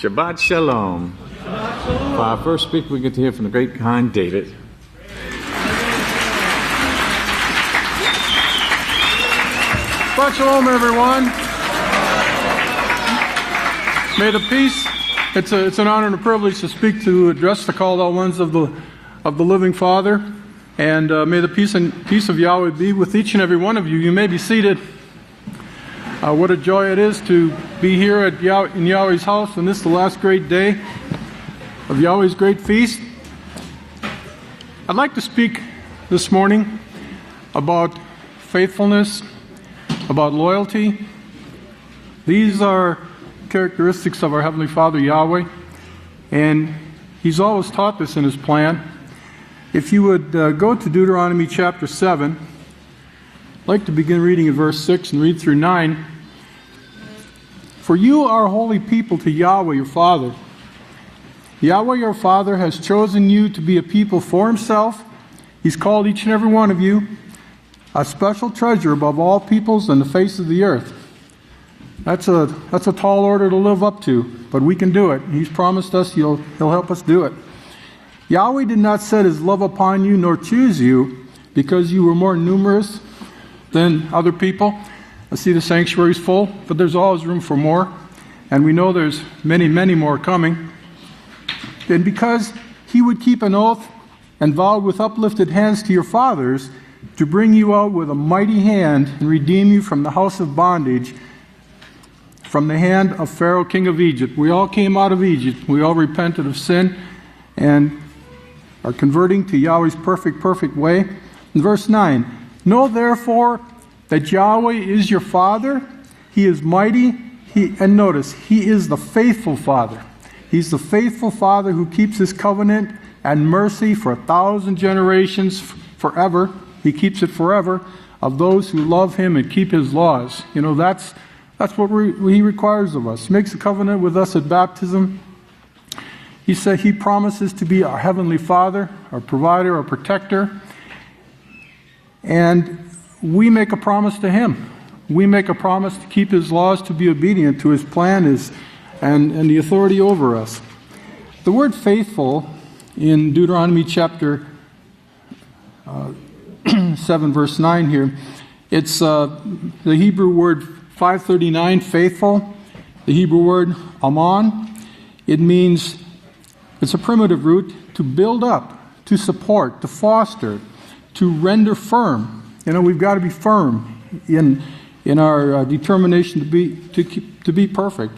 Shabbat Shalom. For our first speaker, we get to hear from the great kind David. Shabbat Shalom, everyone. May the peace. It's an honor and a privilege to speak to address the called out ones of the living Father, and may the peace of Yahweh be with each and every one of you. You may be seated. What a joy it is to be here in Yahweh's house, and this is the last great day of Yahweh's great feast. I'd like to speak this morning about faithfulness, about loyalty. These are characteristics of our Heavenly Father Yahweh, and He's always taught this in His plan. If you would go to Deuteronomy chapter 7, I'd like to begin reading in verse 6 and read through 9. For you are a holy people to Yahweh your Father. Yahweh your Father has chosen you to be a people for Himself. He's called each and every one of you a special treasure above all peoples on the face of the earth. That's a tall order to live up to, but we can do it. He's promised us He'll help us do it. Yahweh did not set His love upon you nor choose you because you were more numerous than other people. I see the sanctuary's full, but there's always room for more. And we know there's many, many more coming. And because He would keep an oath and vowed with uplifted hands to your fathers to bring you out with a mighty hand and redeem you from the house of bondage, from the hand of Pharaoh, king of Egypt. We all came out of Egypt. We all repented of sin and are converting to Yahweh's perfect way. In verse 9, know therefore that Yahweh is your Father. He is mighty. And notice, He is the faithful Father. He's the faithful Father who keeps His covenant and mercy for 1,000 generations forever. He keeps it forever of those who love Him and keep His laws. You know, that's what He requires of us. He makes a covenant with us at baptism. He said He promises to be our Heavenly Father, our provider, our protector. And we make a promise to Him. We make a promise to keep His laws, to be obedient to His plan and the authority over us. The word faithful in Deuteronomy chapter 7 verse 9 here, it's the Hebrew word 539, faithful. The Hebrew word amon. It means, it's a primitive root, to build up, to support, to foster, to render firm. You know, we've got to be firm in our determination to be perfect.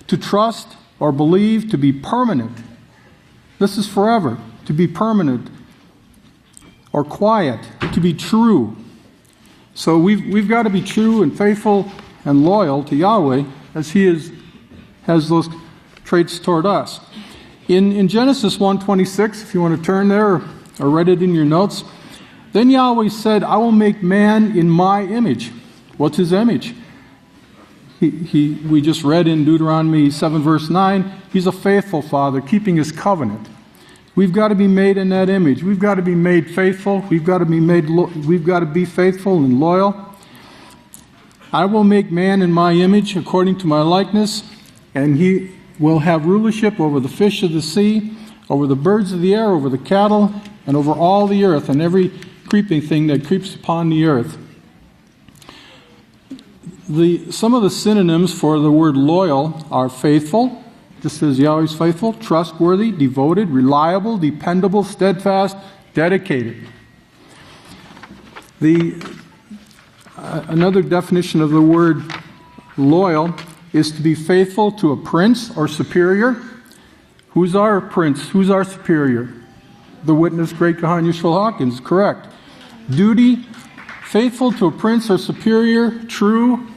To trust or believe, to be permanent. This is forever. To be permanent. Or quiet. To be true. So we've got to be true and faithful and loyal to Yahweh as He has those traits toward us. In Genesis 1:26, if you want to turn there or write it in your notes, then Yahweh said, I will make man in my image. What's His image? We just read in Deuteronomy 7 verse 9, He's a faithful Father, keeping His covenant. We've got to be made in that image. We've got to be made faithful. We've got to be faithful and loyal. I will make man in my image according to my likeness, and he will have rulership over the fish of the sea, over the birds of the air, over the cattle, and over all the earth, and every creeping thing that creeps upon the earth. Some of the synonyms for the word loyal are faithful, just as Yahweh's faithful, trustworthy, devoted, reliable, dependable, steadfast, dedicated. Another definition of the word loyal is to be faithful to a prince or superior. Who's our prince? Who's our superior? The witness, Great Kahan Yisrayl Hawkins, correct. Duty, faithful to a prince or superior, true.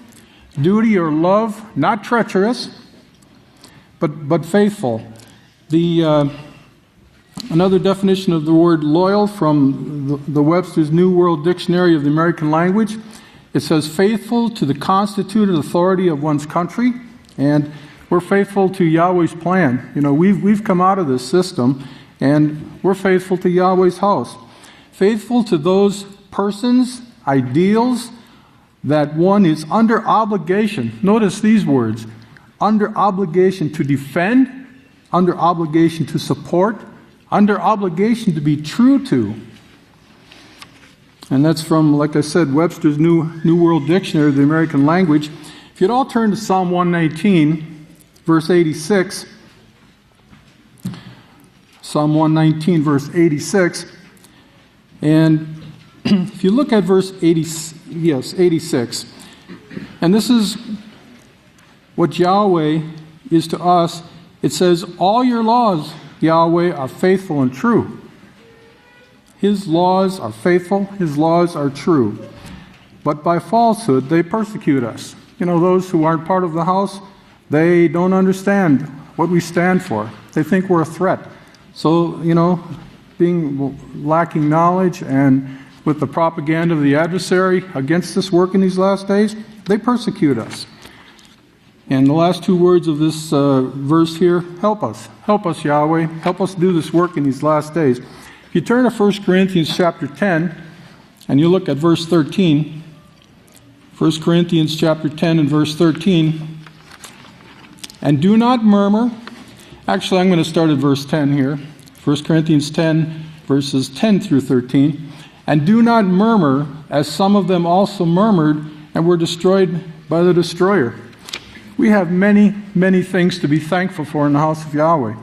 Duty or love, not treacherous, but faithful. Another definition of the word loyal from the Webster's New World Dictionary of the American Language, it says faithful to the constituted authority of one's country, and we're faithful to Yahweh's plan. You know, we've come out of this system, and we're faithful to Yahweh's house. Faithful to those persons, ideals, that one is under obligation. Notice these words. under obligation to defend, under obligation to support, under obligation to be true to. And that's from, like I said, Webster's New World Dictionary of the American Language. If you'd all turn to Psalm 119, verse 86. Psalm 119, verse 86. And if you look at verse 86, and this is what Yahweh is to us. It says, all your laws, Yahweh, are faithful and true. His laws are faithful, His laws are true. But by falsehood, they persecute us. You know, those who aren't part of the house, they don't understand what we stand for. They think we're a threat. So, you know, being lacking knowledge and with the propaganda of the adversary against this work in these last days, they persecute us. And the last two words of this verse here, help us. Help us, Yahweh. Help us do this work in these last days. If you turn to 1 Corinthians chapter 10, and you look at verse 13, 1 Corinthians chapter 10 and verse 13, and do not murmur. Actually, I'm going to start at verse 10 here. 1 Corinthians 10, verses 10 through 13. And do not murmur, as some of them also murmured and were destroyed by the destroyer. We have many, many things to be thankful for in the house of Yahweh.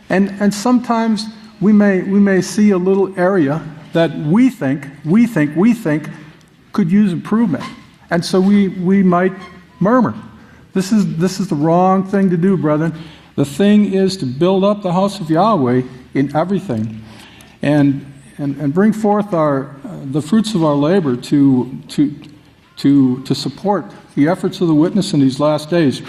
And sometimes we may see a little area that we think could use improvement. And so we might murmur. This is the wrong thing to do, brethren. The thing is to build up the house of Yahweh in everything, and bring forth the fruits of our labor to support the efforts of the witness in these last days.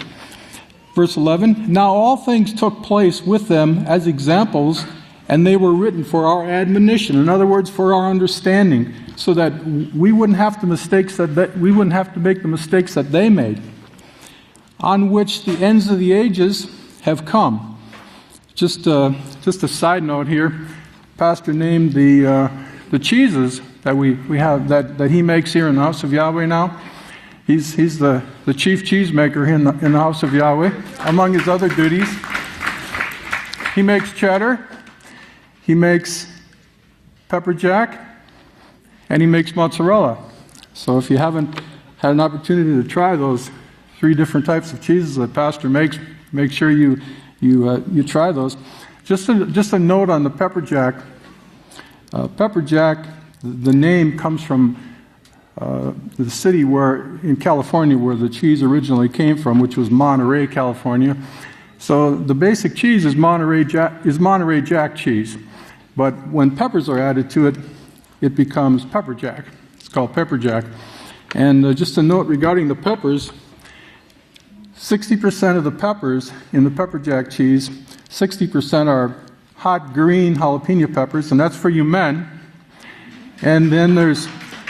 Verse 11, now all things took place with them as examples, and they were written for our admonition. In other words, for our understanding, so that we wouldn't have to make the mistakes that they made, on which the ends of the ages have come. Just a side note here. Pastor named the cheeses that we have that he makes here in the house of Yahweh now. He's the chief cheesemaker in the house of Yahweh. Among his other duties, he makes cheddar, he makes pepper jack, and he makes mozzarella. So if you haven't had an opportunity to try those 3 different types of cheeses that Pastor makes, make sure you try those. Just a note on the pepper jack. Pepper jack, the name comes from the city in California where the cheese originally came from, which was Monterey, California. So the basic cheese is Monterey Jack cheese, but when peppers are added to it, it becomes pepper jack. It's called pepper jack. And just a note regarding the peppers. 60% of the peppers in the pepper jack cheese, 60% are hot green jalapeno peppers, and that's for you men. And then there's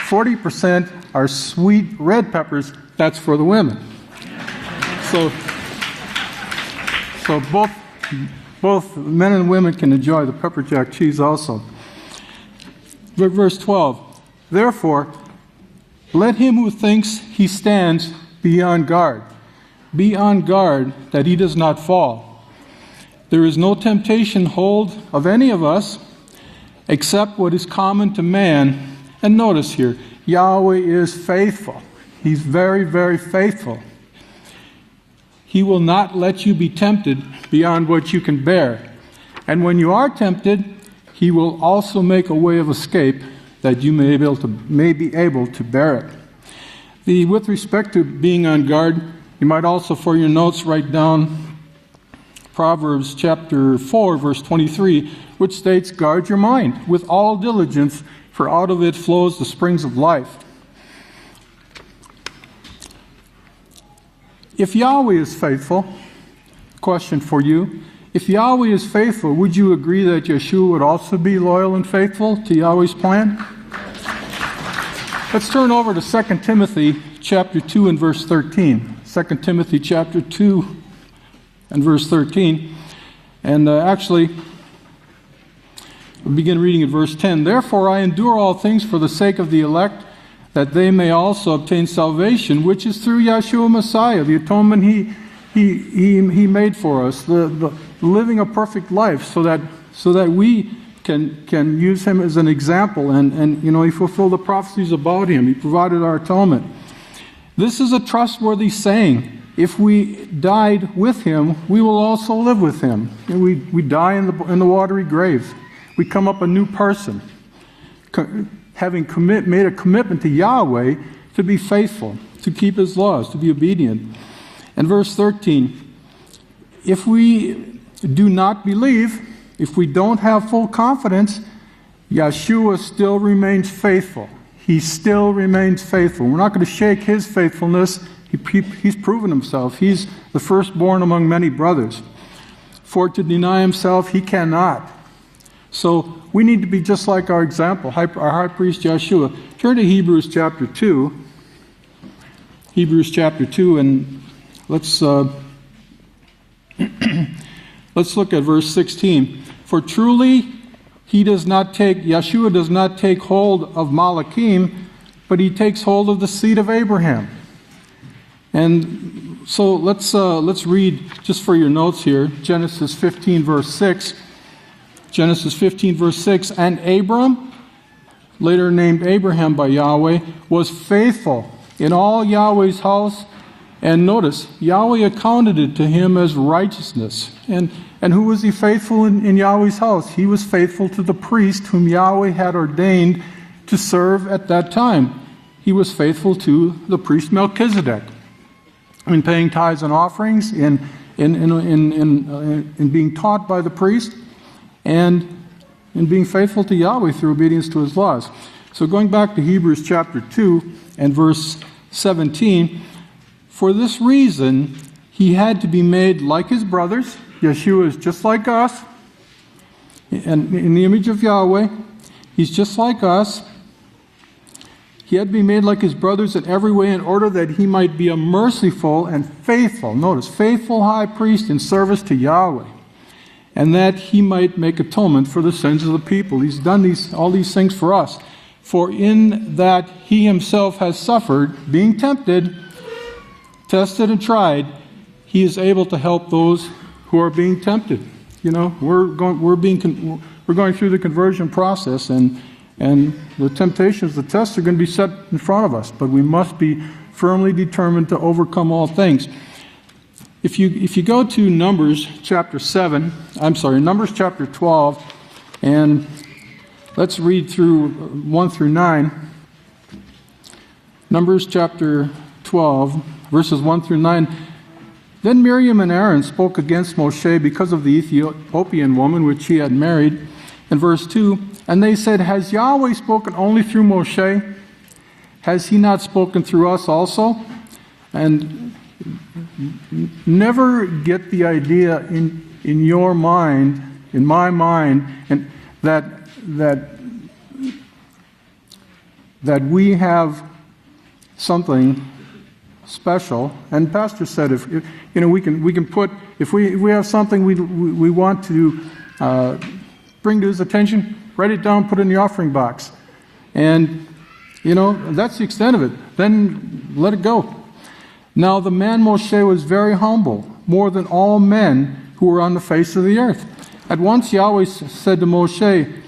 40% are sweet red peppers, that's for the women. So both men and women can enjoy the pepper jack cheese also. Verse 12, therefore, let him who thinks he stands be on guard. Be on guard that he does not fall. There is no temptation hold of any of us except what is common to man. And notice here, Yahweh is faithful. He's very, very faithful. He will not let you be tempted beyond what you can bear. And when you are tempted, He will also make a way of escape that you may be able to bear it. With respect to being on guard, you might also, for your notes, write down Proverbs chapter 4, verse 23, which states, guard your mind with all diligence, for out of it flows the springs of life. If Yahweh is faithful, question for you, if Yahweh is faithful, would you agree that Yeshua would also be loyal and faithful to Yahweh's plan? Let's turn over to 2 Timothy chapter 2 and verse 13. 2 Timothy chapter 2 and verse 13. And actually, we'll begin reading at verse 10. Therefore I endure all things for the sake of the elect, that they may also obtain salvation, which is through Yeshua Messiah, the atonement He made for us, the living a perfect life, so that we can use Him as an example, and He fulfilled the prophecies about Him. He provided our atonement. This is a trustworthy saying. If we died with Him, we will also live with Him. And we die in the watery grave. We come up a new person, having made a commitment to Yahweh to be faithful, to keep His laws, to be obedient. And verse 13, if we do not believe, if we don't have full confidence, Yeshua still remains faithful. He still remains faithful. We're not going to shake His faithfulness. He's proven Himself. He's the firstborn among many brothers. For to deny Himself, He cannot. So we need to be just like our example, our high priest Yeshua. Turn to Hebrews chapter 2. Hebrews chapter 2, and let's look at verse 16. For truly Yeshua does not take hold of Malachim, but He takes hold of the seed of Abraham. And so let's read, just for your notes here, Genesis 15, verse 6. Genesis 15, verse 6. And Abram, later named Abraham by Yahweh, was faithful in all Yahweh's house. And notice, Yahweh accounted it to him as righteousness. And who was he faithful in Yahweh's house? He was faithful to the priest whom Yahweh had ordained to serve at that time. He was faithful to the priest Melchizedek in paying tithes and offerings, in being taught by the priest, and in being faithful to Yahweh through obedience to His laws. So going back to Hebrews chapter 2 and verse 17, for this reason He had to be made like His brothers. Yeshua is just like us, and in the image of Yahweh. He's just like us. He had to be made like His brothers in every way in order that He might be a merciful and faithful, notice, faithful high priest in service to Yahweh, and that He might make atonement for the sins of the people. He's done all these things for us. For in that He Himself has suffered, being tempted, tested and tried, He is able to help those who are being tempted. We're going through the conversion process, and the temptations, the tests are going to be set in front of us, but we must be firmly determined to overcome all things. If you go to Numbers chapter 12, and let's read through 1 through 9. Numbers chapter 12, verses 1 through 9. Then Miriam and Aaron spoke against Moshe because of the Ethiopian woman which he had married. In verse 2, and they said, has Yahweh spoken only through Moshe? Has He not spoken through us also? And never get the idea in your mind, in my mind, and that we have something special. And Pastor said, if we can put, if we have something we want to bring to his attention, write it down, put it in the offering box. And, that's the extent of it. Then let it go. Now the man Moshe was very humble, more than all men who were on the face of the earth. At once Yahweh said to Moshe,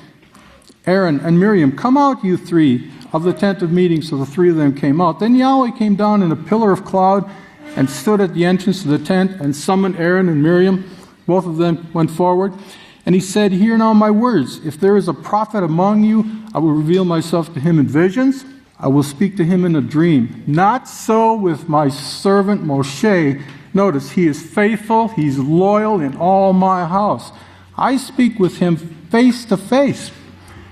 Aaron, and Miriam, come out, you three, of the tent of meeting. So the three of them came out. Then Yahweh came down in a pillar of cloud and stood at the entrance of the tent and summoned Aaron and Miriam. Both of them went forward. And He said, hear now my words. If there is a prophet among you, I will reveal myself to him in visions. I will speak to him in a dream. Not so with my servant Moshe. Notice, he is faithful, he's loyal in all my house. I speak with him face to face,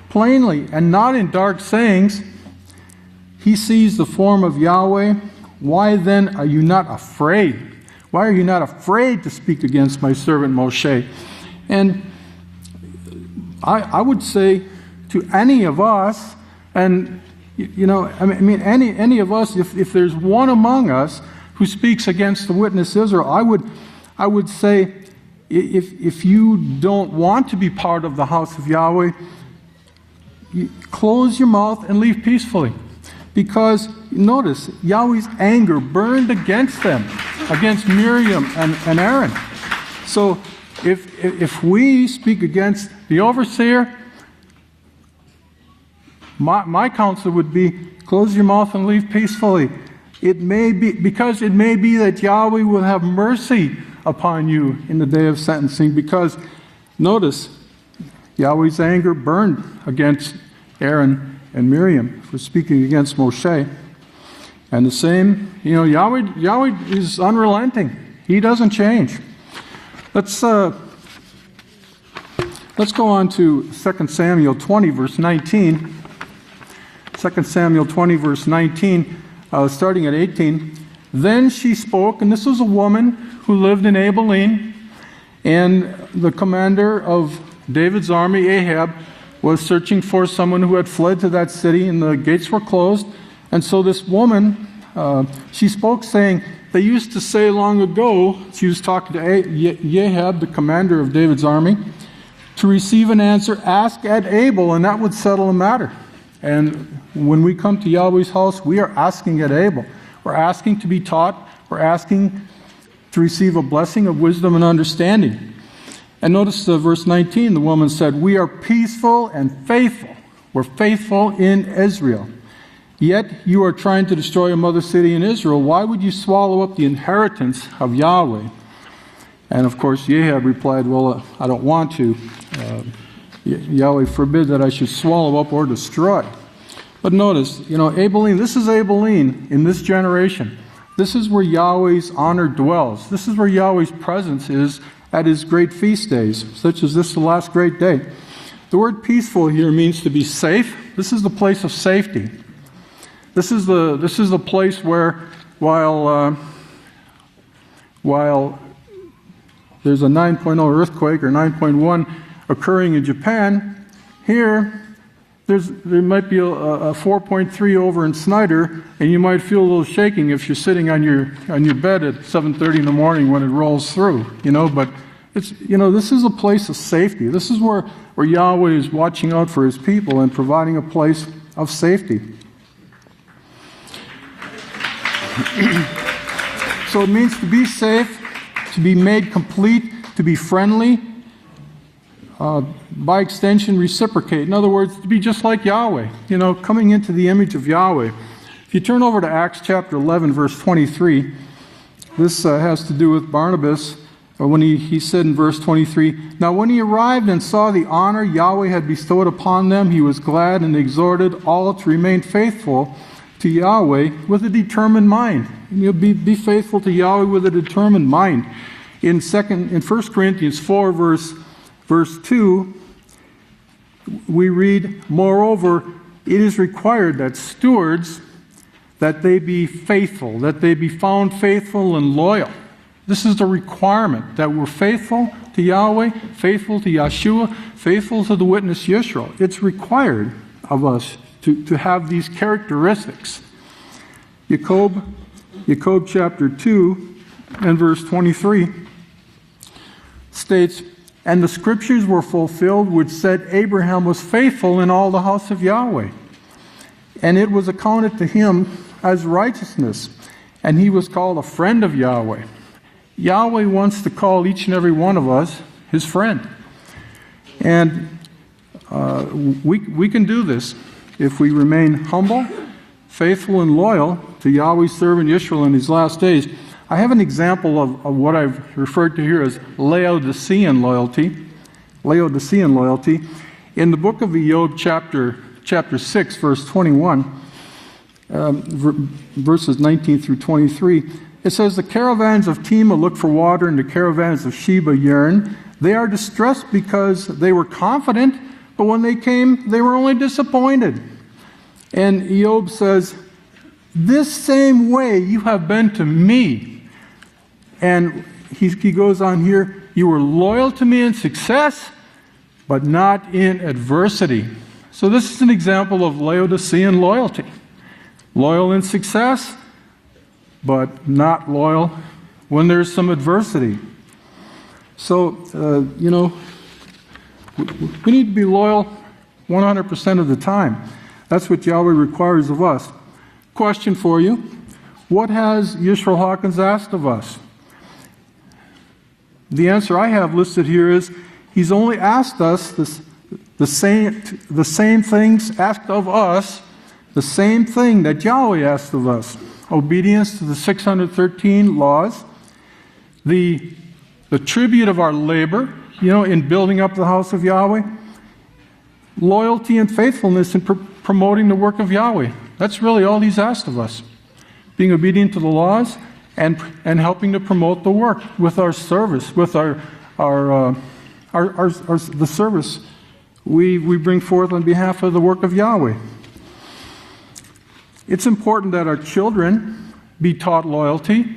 plainly, and not in dark sayings. He sees the form of Yahweh. Why then are you not afraid? Why are you not afraid to speak against my servant Moshe? And I would say to any of us, and any of us, if there's one among us who speaks against the witness Israel, I would say, if you don't want to be part of the house of Yahweh, close your mouth and leave peacefully. Because, notice, Yahweh's anger burned against them. against Miriam and Aaron. So if we speak against the overseer, my counsel would be, close your mouth and leave peacefully. It may be that Yahweh will have mercy upon you in the day of sentencing, because notice, Yahweh's anger burned against Aaron and Miriam for speaking against Moshe. And the same, Yahweh is unrelenting. He doesn't change. Let's go on to 2 Samuel 20, verse 19. 2 Samuel 20, verse 19, starting at 18. Then she spoke, and this was a woman who lived in Abilene, and the commander of David's army, Ahab, was searching for someone who had fled to that city, and the gates were closed. And so this woman, she spoke, saying, they used to say long ago, she was talking to Ahab, the commander of David's army, to receive an answer, ask at Abel, and that would settle the matter. And when we come to Yahweh's house, we are asking at Abel. We're asking to be taught. We're asking to receive a blessing of wisdom and understanding. And notice verse 19, the woman said, we are peaceful and faithful. We're faithful in Israel. Yet you are trying to destroy a mother city in Israel. Why would you swallow up the inheritance of Yahweh? And of course, Ahab replied, well, I don't want to. Yahweh forbid that I should swallow up or destroy. But notice, Abilene, this is Abilene in this generation. This is where Yahweh's honor dwells. This is where Yahweh's presence is at His great feast days, such as this, the last great day. The word peaceful here means to be safe. This is the place of safety. This is the place where, while there's a 9.0 earthquake or 9.1 occurring in Japan, here there might be a 4.3 over in Snyder, and you might feel a little shaking if you're sitting on your bed at 7:30 in the morning when it rolls through. But it's this is a place of safety. This is where Yahweh is watching out for His people and providing a place of safety. So it means to be safe, to be made complete, to be friendly, by extension reciprocate. In other words, to be just like Yahweh, coming into the image of Yahweh. If you turn over to Acts chapter 11, verse 23, this has to do with Barnabas, when he said in verse 23, now when he arrived and saw the honor Yahweh had bestowed upon them, he was glad and exhorted all to remain faithful to Yahweh with a determined mind. Be faithful to Yahweh with a determined mind. In 1 Corinthians 4, verse 2, we read, moreover, it is required that stewards, that they be faithful, that they be found faithful and loyal. This is the requirement, that we're faithful to Yahweh, faithful to Yeshua, faithful to the witness Yisrayl. It's required of us to have these characteristics. Jacob chapter 2 and verse 23 states, and the scriptures were fulfilled which said Abraham was faithful in all the house of Yahweh, and it was accounted to him as righteousness, and he was called a friend of Yahweh. Yahweh wants to call each and every one of us His friend. And we can do this if we remain humble, faithful, and loyal to Yahweh's servant Yisrael in these last days. I have an example of what I've referred to here as Laodicean loyalty. Laodicean loyalty. In the book of Job, chapter 6, verse 21, verses 19 through 23, it says, the caravans of Tema look for water, and the caravans of Sheba yearn. They are distressed because they were confident, but when they came, they were only disappointed. And Job says, this same way you have been to me. And he goes on here, you were loyal to me in success, but not in adversity. So this is an example of Laodicean loyalty. Loyal in success, but not loyal when there's some adversity. So, we need to be loyal 100% of the time. That's what Yahweh requires of us. Question for you. What has Yisrayl Hawkins asked of us? The answer I have listed here is he's only asked us the same things asked of us, the same thing that Yahweh asked of us. Obedience to the 613 laws, the tribute of our labor, in building up the house of Yahweh, loyalty and faithfulness in promoting the work of Yahweh. That's really all he's asked of us. Being obedient to the laws and helping to promote the work with our service, with the service we bring forth on behalf of the work of Yahweh. It's important that our children be taught loyalty.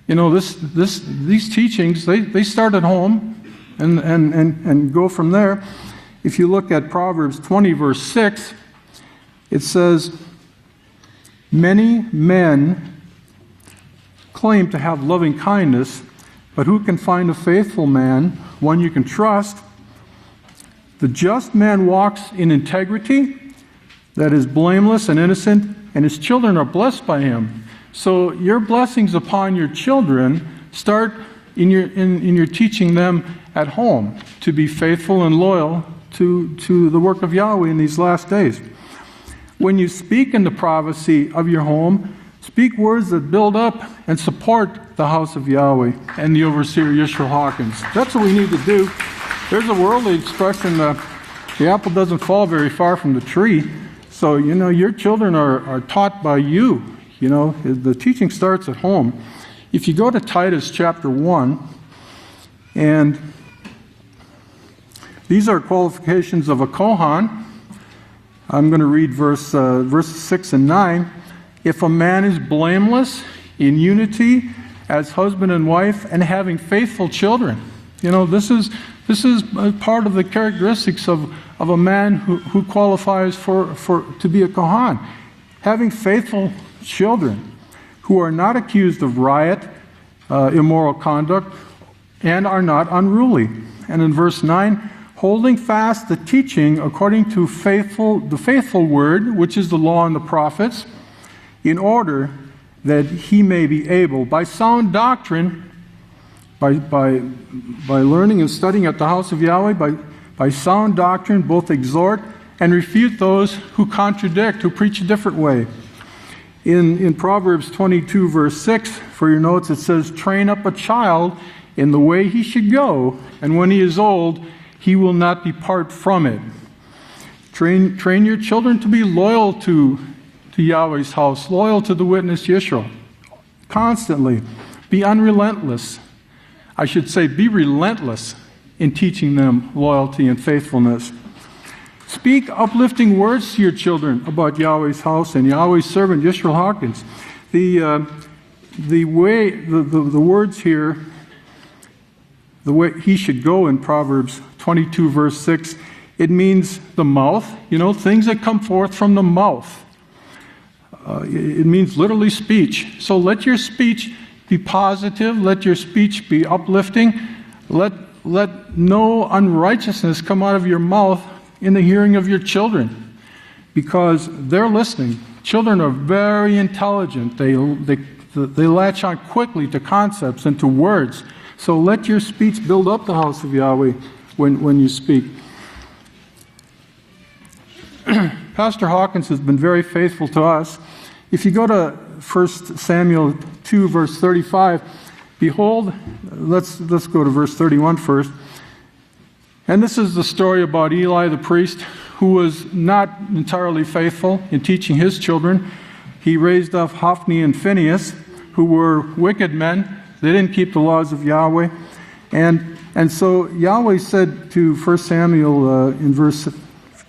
These teachings, they start at home and go from there. If you look at Proverbs 20, verse 6, it says, "Many men claim to have loving kindness, but who can find a faithful man, one you can trust? The just man walks in integrity, that is blameless and innocent, and his children are blessed by him." So your blessings upon your children start in your teaching them at home to be faithful and loyal to the work of Yahweh in these last days. When you speak in the privacy of your home, speak words that build up and support the house of Yahweh and the overseer Yisrayl Hawkins. That's what we need to do. There's a worldly expression, the apple doesn't fall very far from the tree. So, your children are taught by you. The teaching starts at home. If you go to Titus chapter 1, and these are qualifications of a Kohan. I'm going to read verses 6 and 9. "If a man is blameless in unity as husband and wife and having faithful children." This is part of the characteristics of a man who qualifies to be a Kohan. Having faithful children who are not accused of riot, immoral conduct, and are not unruly. And in verse 9, "Holding fast the teaching according to the faithful word, which is the law and the prophets, in order that he may be able, by sound doctrine," by learning and studying at the house of Yahweh, by sound doctrine, both exhort and refute those who contradict, who preach a different way. In Proverbs 22, verse 6, for your notes, it says, "Train up a child in the way he should go, and when he is old, he will not depart from it." Train your children to be loyal to Yahweh's house, loyal to the witness Yisrael. Constantly. Be unrelentless. I should say, be relentless in teaching them loyalty and faithfulness. Speak uplifting words to your children about Yahweh's house and Yahweh's servant Yisrayl Hawkins. The words here, the way he should go in Proverbs 22, verse 6, it means the mouth, things that come forth from the mouth. It means literally speech. So let your speech be positive. Let your speech be uplifting. Let no unrighteousness come out of your mouth in the hearing of your children, because they're listening. Children are very intelligent. They latch on quickly to concepts and to words. So let your speech build up the house of Yahweh when you speak. Pastor Hawkins has been very faithful to us. If you go to 1 Samuel 2, verse 35, behold, let's go to verse 31 first. And this is the story about Eli the priest, who was not entirely faithful in teaching his children. He raised up Hophni and Phinehas, who were wicked men. They didn't keep the laws of Yahweh. And so Yahweh said to 1 Samuel in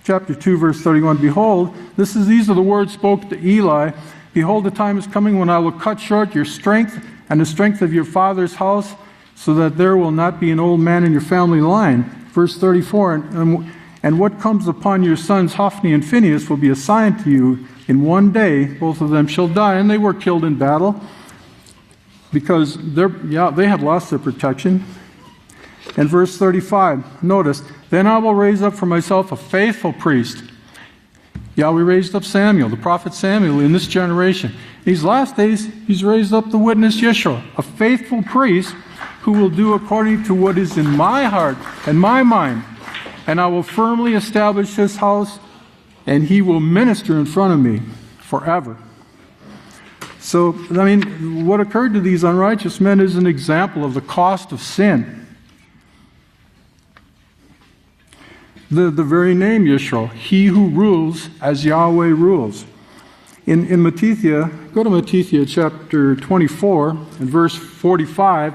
chapter 2, verse 31, "Behold, these are the words spoken to Eli. Behold, the time is coming when I will cut short your strength and the strength of your father's house, so that there will not be an old man in your family line." Verse 34, and what comes upon your sons Hophni and Phinehas will be assigned to you. In one day, both of them shall die. And they were killed in battle because they had lost their protection. And verse 35, notice, "Then I will raise up for myself a faithful priest." Yahweh raised up Samuel, the prophet Samuel, in this generation. In these last days, He's raised up the witness Yisrayl, a faithful priest who will do according to what is in my heart and my mind. And I will firmly establish His house, and He will minister in front of me forever. So, what occurred to these unrighteous men is an example of the cost of sin. The very name Yisrael, He who rules as Yahweh rules. In Matithia, go to Matithia chapter 24 and verse 45,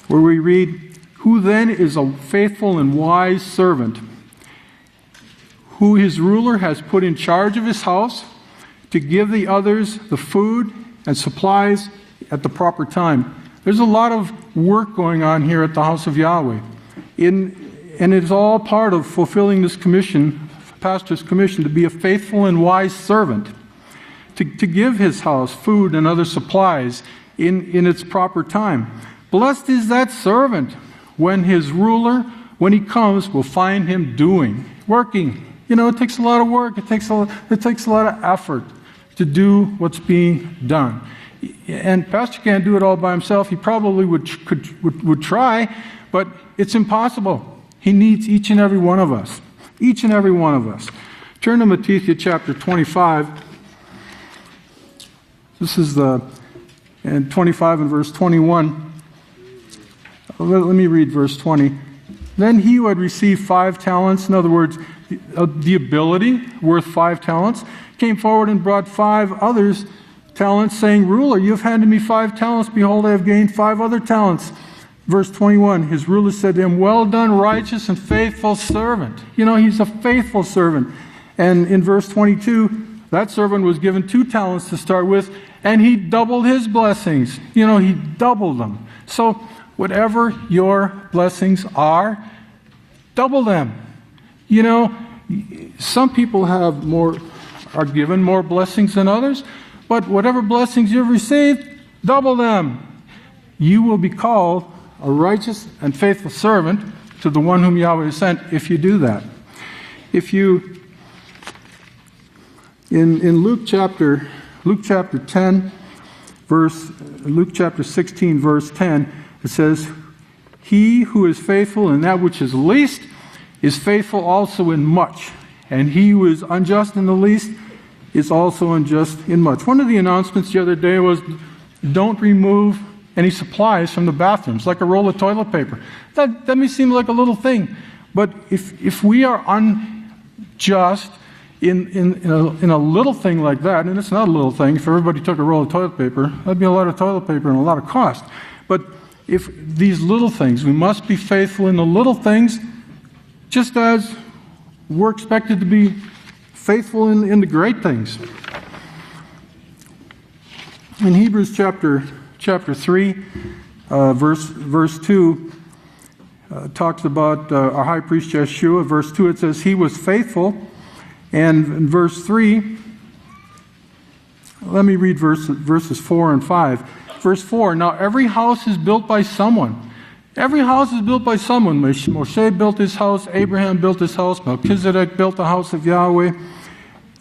where we read, "Who then is a faithful and wise servant, who his ruler has put in charge of his house, to give the others the food and supplies at the proper time." There's a lot of work going on here at the House of Yahweh. And it's all part of fulfilling this commission, pastor's commission, to be a faithful and wise servant, to give his house food and other supplies in its proper time. Blessed is that servant when his ruler, when he comes, will find him doing, working. It takes a lot of work. It takes a lot of effort to do what's being done. And pastor can't do it all by himself. He probably would try, but it's impossible. He needs each and every one of us. Each and every one of us. Turn to Matithia chapter 25. This is and 25 and verse 21. Let me read verse 20. "Then he who had received 5 talents," in other words, the ability worth 5 talents, "came forward and brought 5 others talents, saying, 'Ruler, you have handed me 5 talents. Behold, I have gained 5 other talents.' Verse 21, his ruler said to him, 'Well done, righteous and faithful servant.'" He's a faithful servant. And in verse 22, that servant was given 2 talents to start with, and he doubled his blessings. He doubled them. So whatever your blessings are, double them. Some people are given more blessings than others, but whatever blessings you've received, double them. You will be called a righteous and faithful servant to the one whom Yahweh has sent if you do that. If you, in Luke chapter 10, Luke chapter 16, verse 10, it says, "He who is faithful in that which is least is faithful also in much, and he who is unjust in the least is also unjust in much." One of the announcements the other day was, don't remove any supplies from the bathrooms, like a roll of toilet paper. That may seem like a little thing, but if we are unjust in a little thing like that, and it's not a little thing, if everybody took a roll of toilet paper, that'd be a lot of toilet paper and a lot of cost. But if these little things, we must be faithful in the little things, just as we're expected to be faithful in the great things. In Hebrews chapter 3, verse 2, talks about our high priest Yeshua. Verse 2, it says, "He was faithful." And in verse 3, let me read verses 4 and 5. Verse 4, "Now every house is built by someone." Every house is built by someone. Moshe built his house, Abraham built his house, Melchizedek built the house of Yahweh.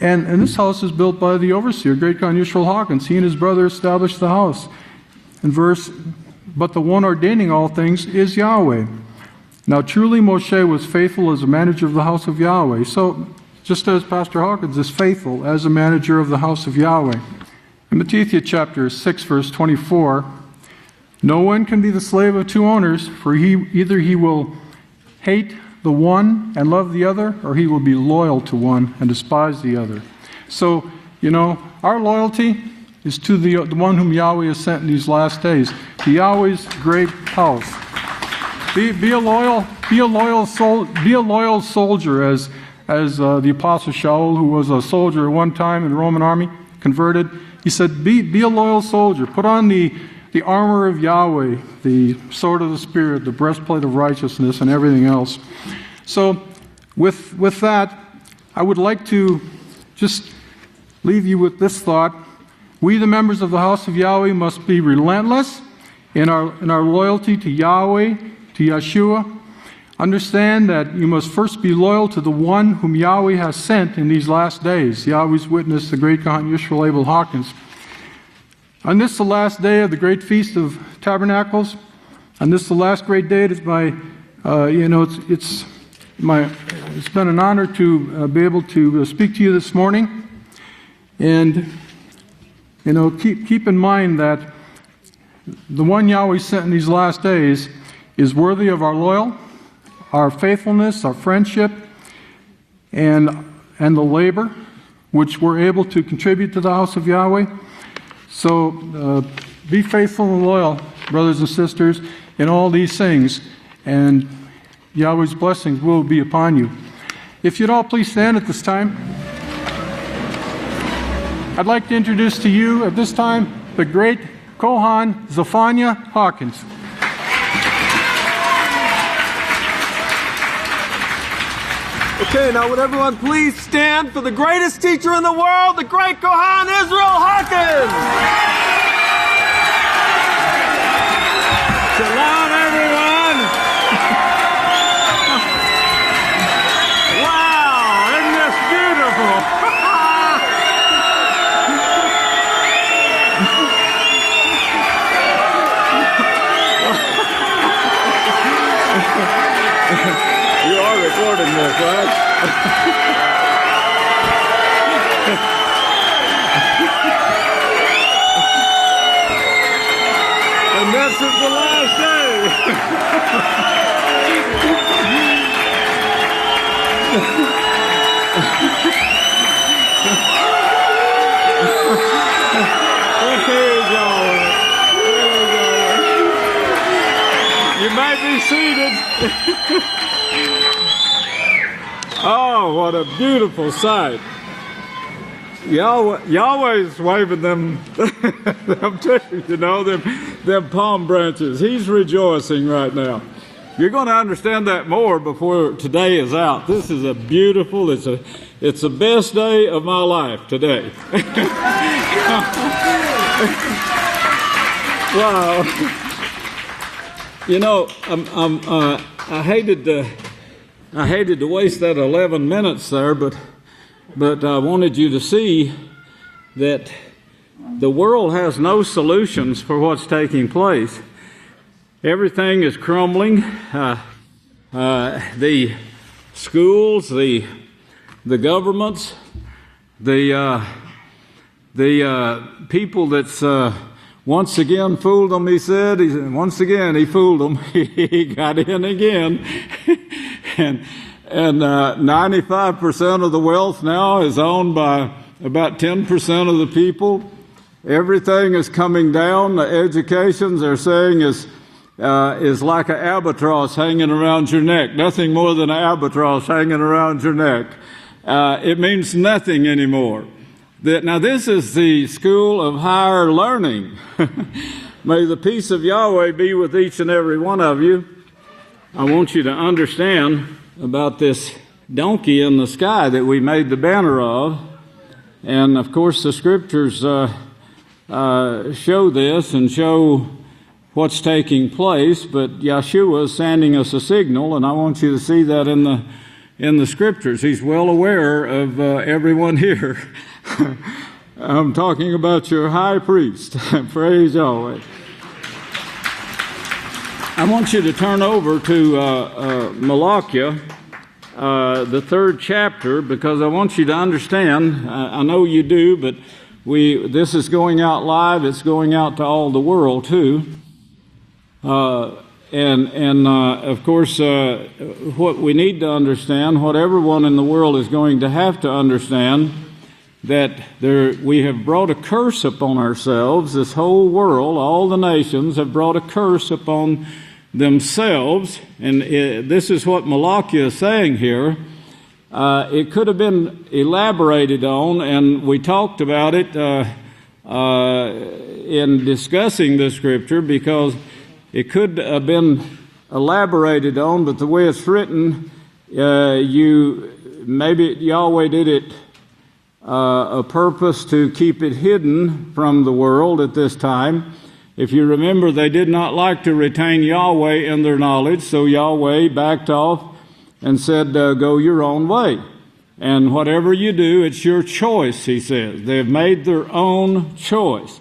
And this house is built by the overseer, Great Khan Yisrael Hawkins. He and his brother established the house. In verse, "But the one ordaining all things is Yahweh." Now truly Moshe was faithful as a manager of the house of Yahweh. So just as Pastor Hawkins is faithful as a manager of the house of Yahweh. In Matithia chapter 6, verse 24, "No one can be the slave of 2 owners, for either he will hate the one and love the other, or he will be loyal to one and despise the other." So, our loyalty is to the one whom Yahweh has sent in these last days, to Yahweh's great house. Be a loyal soldier, as the Apostle Shaul, who was a soldier at one time in the Roman army, converted. He said, "Be a loyal soldier. Put on the armor of Yahweh, the sword of the Spirit, the breastplate of righteousness, and everything else." So, with that, I would like to just leave you with this thought. We, the members of the house of Yahweh, must be relentless in our loyalty to Yahweh, to Yeshua. Understand that you must first be loyal to the one whom Yahweh has sent in these last days. Yahweh's witness, the great Kohen Yisrayl Abel Hawkins. On this, the last day of the great Feast of Tabernacles, on this, the last great day, it's been an honor to be able to speak to you this morning. And, keep in mind that the one Yahweh sent in these last days is worthy of our loyal, our faithfulness, our friendship, and the labor which we're able to contribute to the house of Yahweh. So be faithful and loyal, brothers and sisters, in all these things, and Yahweh's blessings will be upon you. If you'd all please stand at this time. I'd like to introduce to you at this time the great Kohen Zephaniah Hawkins. Okay, now would everyone please stand for the greatest teacher in the world, the great Kohen Yisrayl Hawkins! Shalom, everyone! Wow, isn't this beautiful? You are recording this, right? And this is the last day. Praise Yahweh. You may be seated. Oh, what a beautiful sight. Yahweh's waving them too, them palm branches. He's rejoicing right now. You're going to understand that more before today is out. This is a beautiful, it's the best day of my life today. Wow. I hated to waste that 11 minutes there, but I wanted you to see that the world has no solutions for what's taking place. Everything is crumbling. The schools, the governments, the people that's once again fooled them. He said, once again he fooled them. He got in again. And 95% of the wealth now is owned by about 10% of the people. Everything is coming down. The educations, they're saying, is like an albatross hanging around your neck. Nothing more than an albatross hanging around your neck. It means nothing anymore. Now this is the school of higher learning. May the peace of Yahweh be with each and every one of you. I want you to understand about this donkey in the sky that we made the banner of. And of course the scriptures show this and show what's taking place, but Yeshua is sending us a signal, and I want you to see that in the scriptures. He's well aware of everyone here. I'm talking about your high priest. Praise Yahweh. I want you to turn over to Malachi, the 3rd chapter, because I want you to understand. I know you do, but this is going out live. It's going out to all the world too. Of course, what we need to understand, what everyone in the world is going to have to understand, that we have brought a curse upon ourselves. This whole world, all the nations have brought a curse upon themselves, and this is what Malachi is saying here. It could have been elaborated on, and we talked about it in discussing the scripture, because it could have been elaborated on, but the way it's written, maybe Yahweh did it a purpose to keep it hidden from the world at this time. If you remember, they did not like to retain Yahweh in their knowledge, so Yahweh backed off and said, go your own way. And whatever you do, it's your choice, he says. They've made their own choice.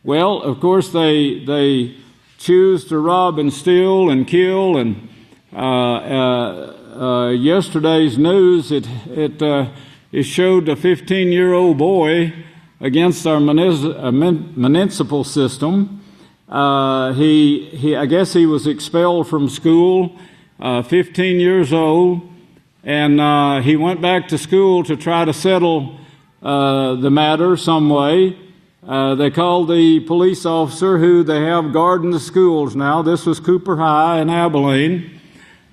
Well, of course, they choose to rob and steal and kill. And yesterday's news, it showed a 15-year-old boy against our municipal system. I guess he was expelled from school, 15 years old, and he went back to school to try to settle the matter some way. They called the police officer who they have guarding the schools now. This was Cooper High in Abilene.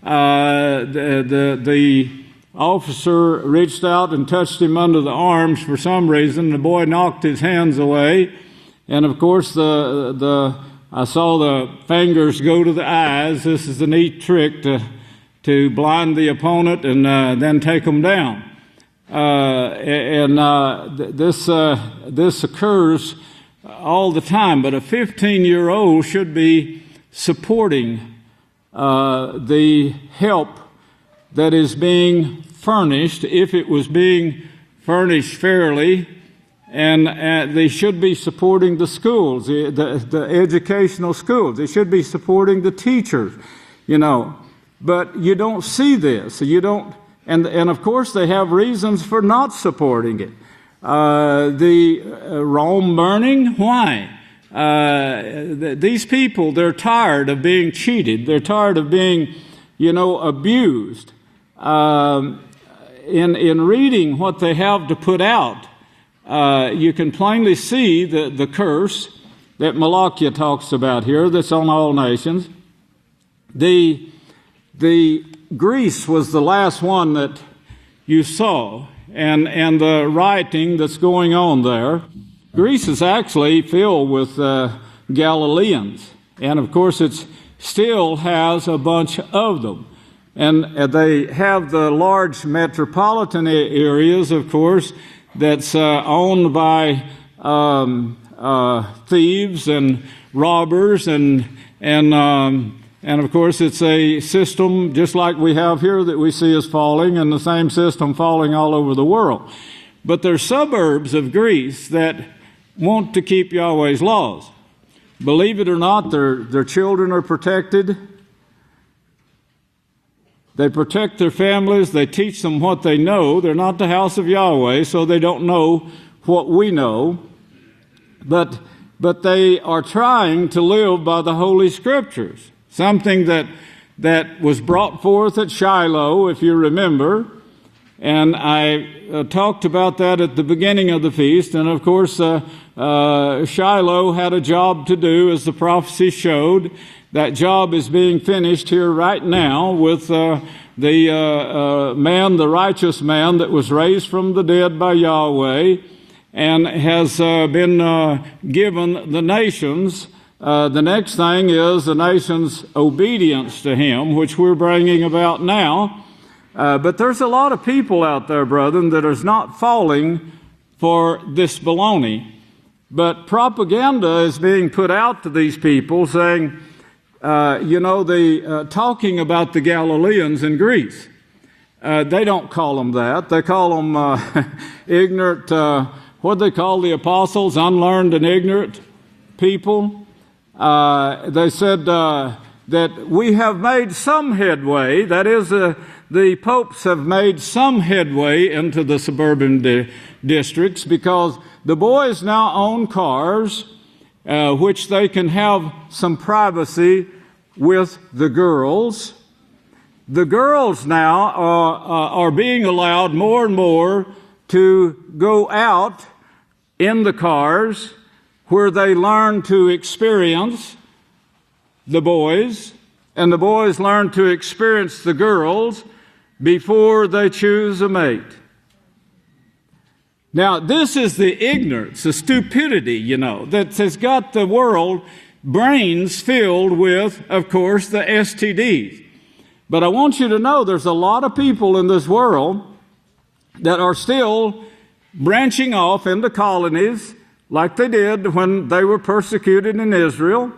The officer reached out and touched him under the arms for some reason. The boy knocked his hands away. And of course, I saw the fingers go to the eyes. This is a neat trick to blind the opponent and then take them down. This occurs all the time. But a 15-year-old should be supporting the help that is being furnished, if it was being furnished fairly. And they should be supporting the schools, the educational schools. They should be supporting the teachers, But you don't see this. You don't, and of course they have reasons for not supporting it. The Rome burning, why? These people, they're tired of being cheated. They're tired of being, abused. In reading what they have to put out, you can plainly see the curse that Malachi talks about here, that's on all nations. The Greece was the last one that you saw, and the rioting that's going on there. Greece is actually filled with Galileans, and of course it still has a bunch of them. And they have the large metropolitan areas, of course, that's owned by thieves and robbers, and of course it's a system just like we have here that we see is falling, and the same system falling all over the world. But there's suburbs of Greece that want to keep Yahweh's laws. Believe it or not, their children are protected. They protect their families. They teach them what they know. They're not the House of Yahweh, so they don't know what we know. But they are trying to live by the Holy Scriptures, something that was brought forth at Shiloh, if you remember. And I talked about that at the beginning of the feast. And of course, Shiloh had a job to do, as the prophecy showed. That job is being finished here right now with the righteous man that was raised from the dead by Yahweh and has been given the nations. The next thing is the nation's obedience to him, which we're bringing about now. But there's a lot of people out there, brethren, that is not falling for this baloney. But propaganda is being put out to these people saying, talking about the Galileans in Greece. They don't call them that. They call them ignorant, what do they call the apostles? Unlearned and ignorant people. They said that we have made some headway. That is, the popes have made some headway into the suburban districts because the boys now own cars, which they can have some privacy with the girls. The girls now are being allowed more and more to go out in the cars where they learn to experience the boys, and the boys learn to experience the girls before they choose a mate. Now, this is the ignorance, the stupidity, that has got the world brains filled with, of course, the STDs. But I want you to know there's a lot of people in this world that are still branching off into colonies like they did when they were persecuted in Israel.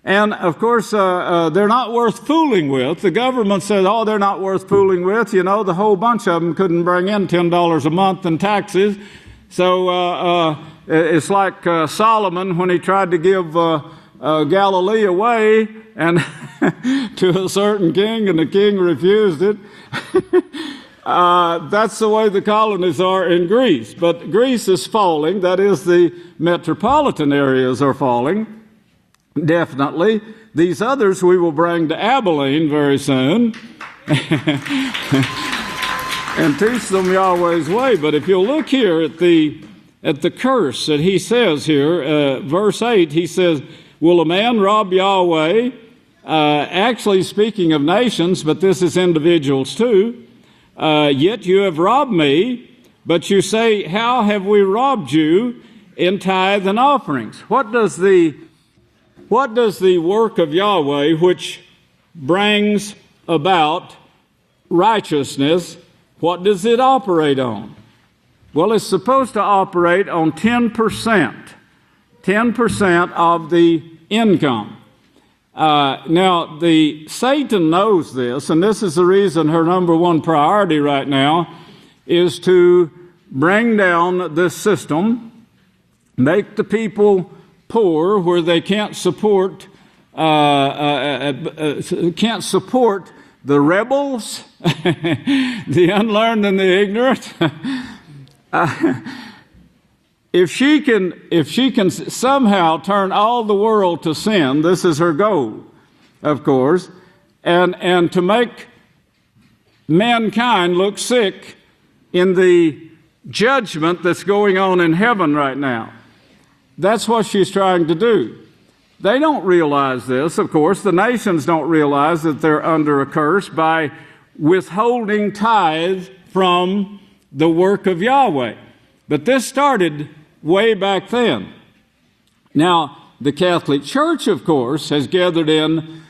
And, of course, they're not worth fooling with. The government says, oh, they're not worth fooling with. You know, the whole bunch of them couldn't bring in $10 a month in taxes. So it's like Solomon when he tried to give Galilee away and to a certain king, and the king refused it. That's the way the colonies are in Greece. But Greece is falling. That is, the metropolitan areas are falling. Definitely. These others we will bring to Abilene very soon and teach them Yahweh's way. But if you'll look here at the curse that he says here, verse 8, he says, will a man rob Yahweh? Actually speaking of nations, but this is individuals too. Yet you have robbed me, but you say, how have we robbed you in tithe and offerings? What does the work of Yahweh, which brings about righteousness, what does it operate on? Well, it's supposed to operate on 10% of the income. Now, Satan knows this, and this is the reason her number one priority right now is to bring down this system, make the people poor where they can't support the rebels, the unlearned and the ignorant. If she can somehow turn all the world to sin, this is her goal, of course, and to make mankind look sick in the judgment that's going on in heaven right now. That's what she's trying to do. They don't realize this, of course. The nations don't realize that they're under a curse by withholding tithe from the work of Yahweh. But this started way back then. Now, the Catholic Church, of course, has gathered in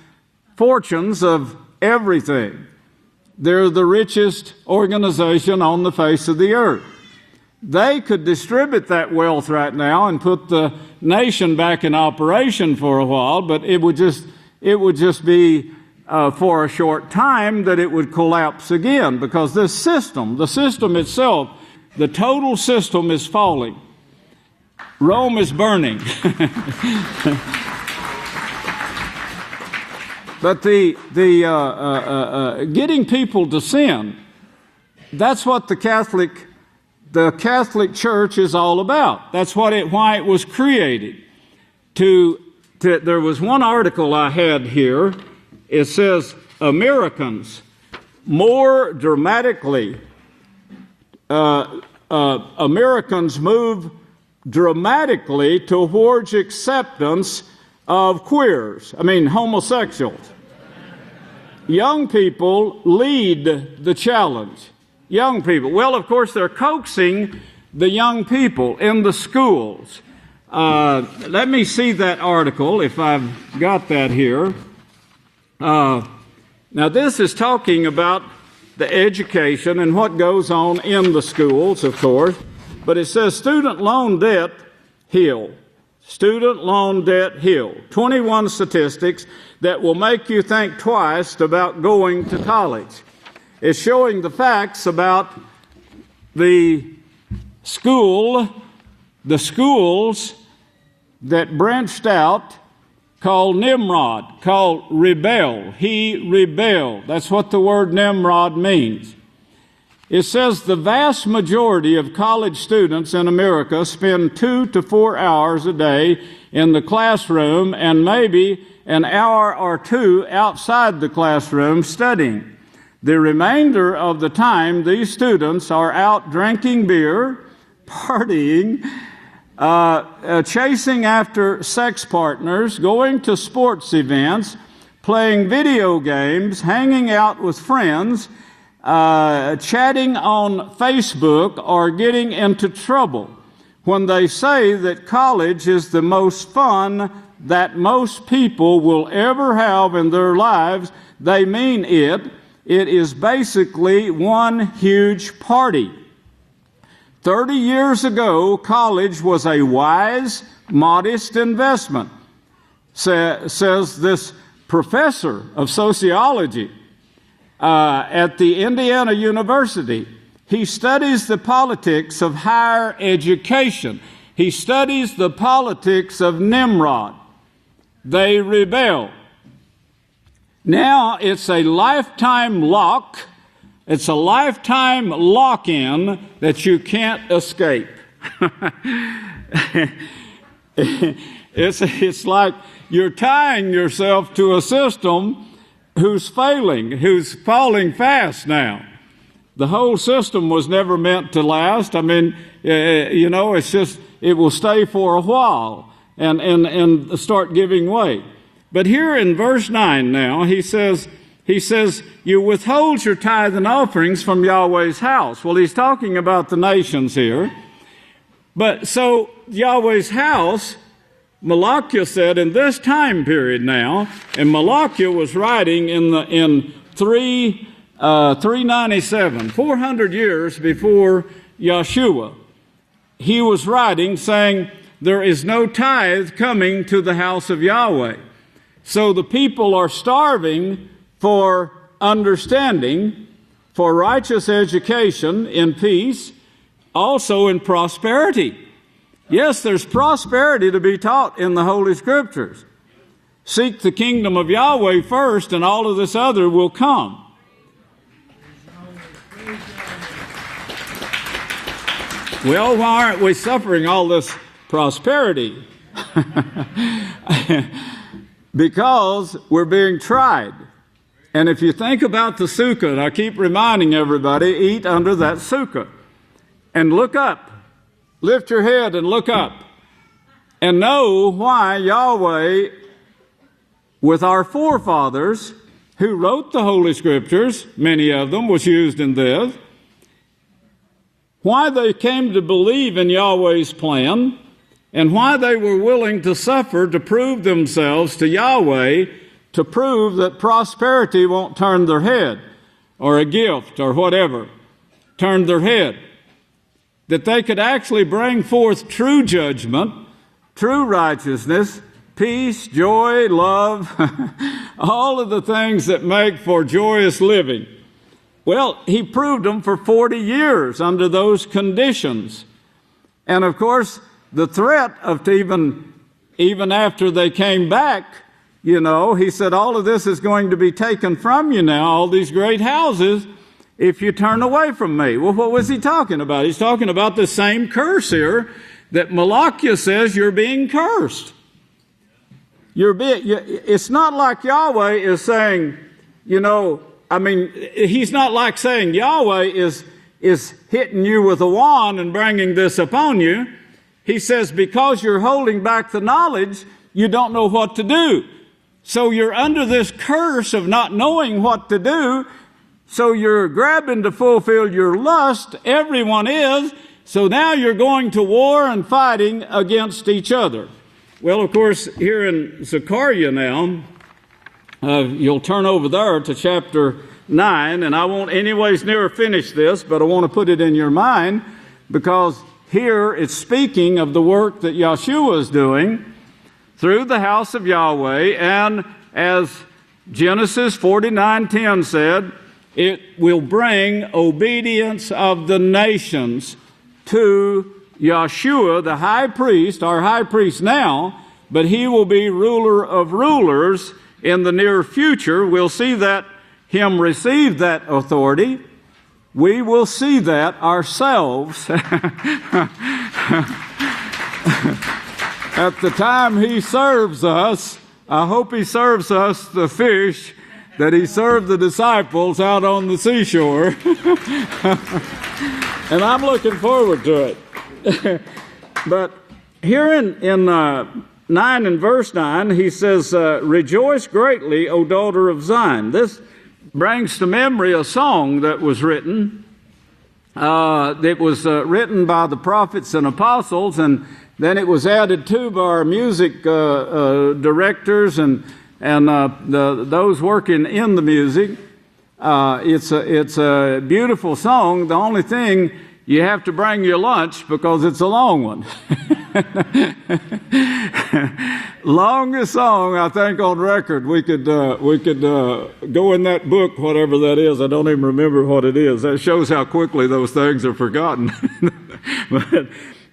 fortunes of everything. They're the richest organization on the face of the earth. They could distribute that wealth right now and put the nation back in operation for a while, but it would just be for a short time that it would collapse again, because this system, the system itself, the total system is falling. Rome is burning. But the getting people to sin, that's what the Catholic Church is all about. That's why it was created. There was one article I had here. It says, Americans more dramatically, Americans move dramatically towards acceptance of homosexuals. Young people lead the challenge. Young people. Well, of course, they're coaxing the young people in the schools. Let me see that article, if I've got that here. Now, this is talking about the education and what goes on in the schools, of course. But it says student loan debt hill. Student loan debt hill. 21 statistics that will make you think twice about going to college. It's showing the facts about the schools that branched out, called Nimrod, called rebel. He rebelled. That's what the word Nimrod means. It says the vast majority of college students in America spend 2 to 4 hours a day in the classroom and maybe an hour or two outside the classroom studying. The remainder of the time, these students are out drinking beer, partying, chasing after sex partners, going to sports events, playing video games, hanging out with friends, chatting on Facebook, or getting into trouble. When they say that college is the most fun that most people will ever have in their lives, they mean it. It is basically one huge party. 30 years ago, college was a wise, modest investment, says this professor of sociology at the Indiana University. He studies the politics of higher education. He studies the politics of Nimrod. They rebel. Now it's a lifetime lock. It's a lifetime lock-in that you can't escape. It's like you're tying yourself to a system who's falling fast now. The whole system was never meant to last. I mean, it's just, it will stay for a while and start giving way. But here in verse 9 now, he says, you withhold your tithe and offerings from Yahweh's house. Well, he's talking about the nations here. But so Yahweh's house, Malachi said in this time period now, and Malachi was writing in 397, 400 years before Yeshua. He was writing saying, there is no tithe coming to the house of Yahweh. So the people are starving for understanding, for righteous education in peace, also in prosperity. Yes, there's prosperity to be taught in the Holy Scriptures. Seek the kingdom of Yahweh first, and all of this other will come. Well, why aren't we suffering all this prosperity? Because we're being tried. And if you think about the sukkah, and I keep reminding everybody, eat under that sukkah. And look up. Lift your head and look up. And know why Yahweh, with our forefathers, who wrote the Holy Scriptures, many of them was used in this, why they came to believe in Yahweh's plan, and why they were willing to suffer to prove themselves to Yahweh, to prove that prosperity won't turn their head, or a gift, or whatever, turn their head. That they could actually bring forth true judgment, true righteousness, peace, joy, love, all of the things that make for joyous living. Well, he proved them for 40 years under those conditions. And of course, the threat of even after they came back, he said, all of this is going to be taken from you now, all these great houses, if you turn away from me. Well, what was he talking about? He's talking about the same curse here that Malachi says you're being cursed. It's not like Yahweh is saying, he's not like saying Yahweh is hitting you with a wand and bringing this upon you. He says, because you're holding back the knowledge, you don't know what to do. So you're under this curse of not knowing what to do. So you're grabbing to fulfill your lust. Everyone is. So now you're going to war and fighting against each other. Well, of course, here in Zechariah now, you'll turn over there to chapter 9, and I won't anyways near finish this, but I want to put it in your mind, because here it's speaking of the work that Yeshua is doing through the house of Yahweh, and as Genesis 49:10 said, it will bring obedience of the nations to Yeshua, the high priest, our high priest now, but he will be ruler of rulers in the near future. We'll see that him receive that authority. We will see that ourselves at the time he serves us. I hope he serves us the fish that he served the disciples out on the seashore. And I'm looking forward to it. But here in 9 and verse 9, he says, rejoice greatly, O daughter of Zion. This brings to memory a song that was written. It was written by the prophets and apostles, and then it was added to by our music directors and those working in the music. It's a beautiful song. The only thing you have to bring your lunch because it's a long one. Longest song, I think, on record. We could go in that book, whatever that is. I don't even remember what it is. That shows how quickly those things are forgotten.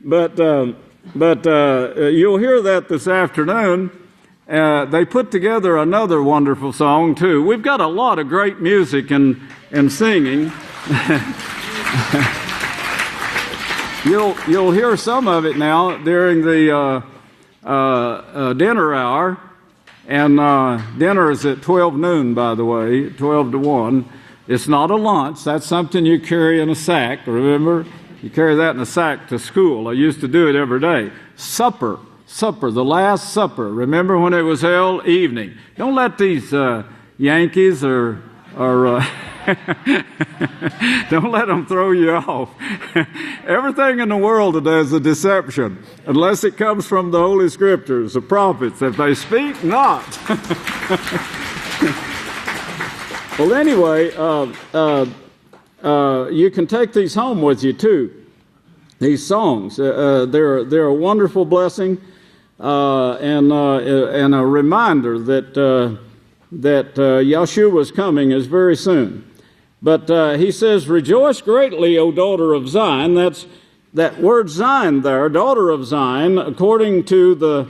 but you'll hear that this afternoon. They put together another wonderful song too. We've got a lot of great music and singing. You'll hear some of it now during the dinner hour, and dinner is at 12 noon, by the way, 12 to 1. It's not a lunch. That's something you carry in a sack. Remember, you carry that in a sack to school. I used to do it every day. Supper, the Last Supper. Remember when it was held? Evening. Don't let these Yankees or don't let them throw you off. Everything in the world today is a deception, unless it comes from the Holy Scriptures, the prophets, if they speak not. Well, anyway, you can take these home with you too. These songs, they're a wonderful blessing and a reminder that Yeshua's coming is very soon. But he says, "Rejoice greatly, O daughter of Zion." That word Zion there, daughter of Zion, according to the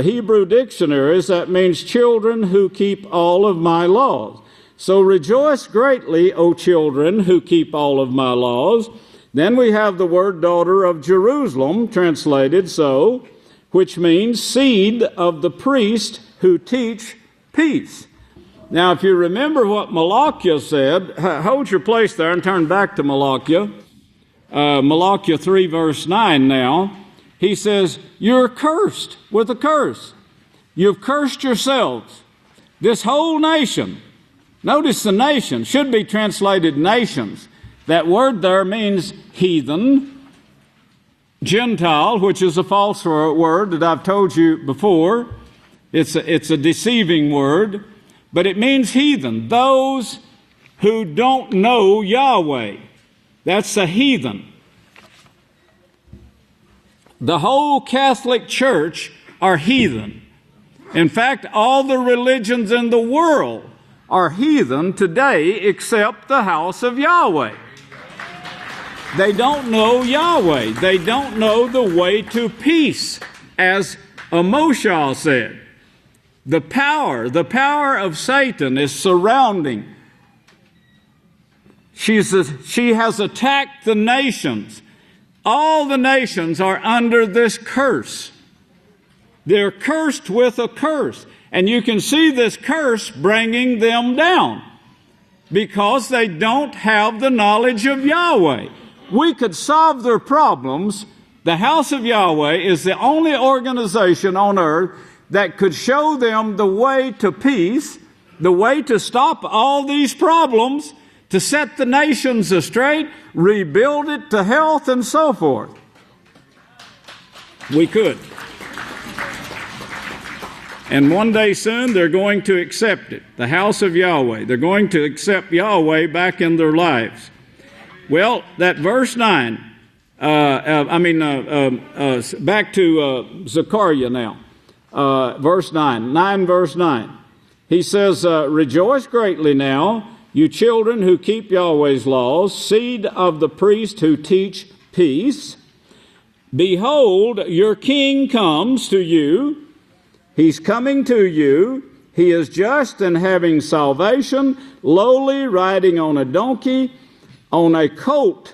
Hebrew dictionaries, that means children who keep all of my laws. So rejoice greatly, O children who keep all of my laws. Then we have the word daughter of Jerusalem, translated so, which means seed of the priest who teach peace. Now, if you remember what Malachi said, hold your place there and turn back to Malachi. Malachi 3, verse 9 now. He says, you're cursed with a curse. You've cursed yourselves. This whole nation. Notice the nation should be translated nations. That word there means heathen, Gentile, which is a false word that I've told you before. It's a deceiving word, but it means heathen, those who don't know Yahweh. That's a heathen. The whole Catholic Church are heathen. In fact, all the religions in the world are heathen today except the House of Yahweh. They don't know Yahweh. They don't know the way to peace, as Moshe said. The power of Satan is surrounding. She has attacked the nations. All the nations are under this curse. They're cursed with a curse. And you can see this curse bringing them down because they don't have the knowledge of Yahweh. We could solve their problems. The House of Yahweh is the only organization on earth that could show them the way to peace, the way to stop all these problems, to set the nations straight, rebuild it to health, and so forth. We could. And one day soon, they're going to accept it, the House of Yahweh. They're going to accept Yahweh back in their lives. Well, that verse 9, back to Zechariah now. Verse 9, verse 9. He says, rejoice greatly now, you children who keep Yahweh's laws, seed of the priest who teach peace. Behold, your king comes to you. He's coming to you. He is just and having salvation, lowly, riding on a donkey, on a colt,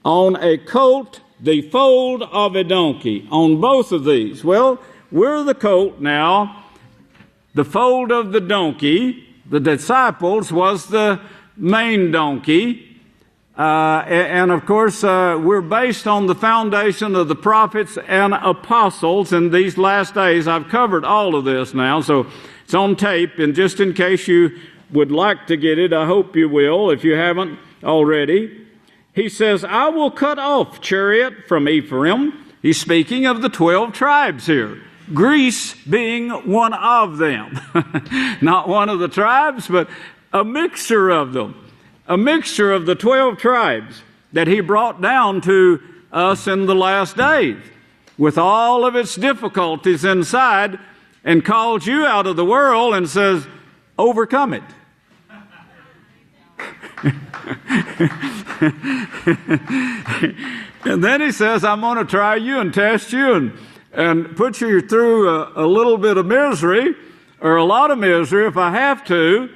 the foal of a donkey, on both of these. Well, we're the colt now, the foal of the donkey. The disciples was the main donkey. And of course, we're based on the foundation of the prophets and apostles in these last days. I've covered all of this now, so it's on tape. And just in case you would like to get it, I hope you will, if you haven't already. He says, I will cut off chariot from Ephraim. He's speaking of the 12 tribes here. Greece being one of them. Not one of the tribes, but a mixture of them. A mixture of the 12 tribes. that He brought down to us in the last days, with all of its difficulties inside, and called you out of the world and says, overcome it. And then He says, I'm going to try you and test you and put you through a little bit of misery, or a lot of misery if I have to.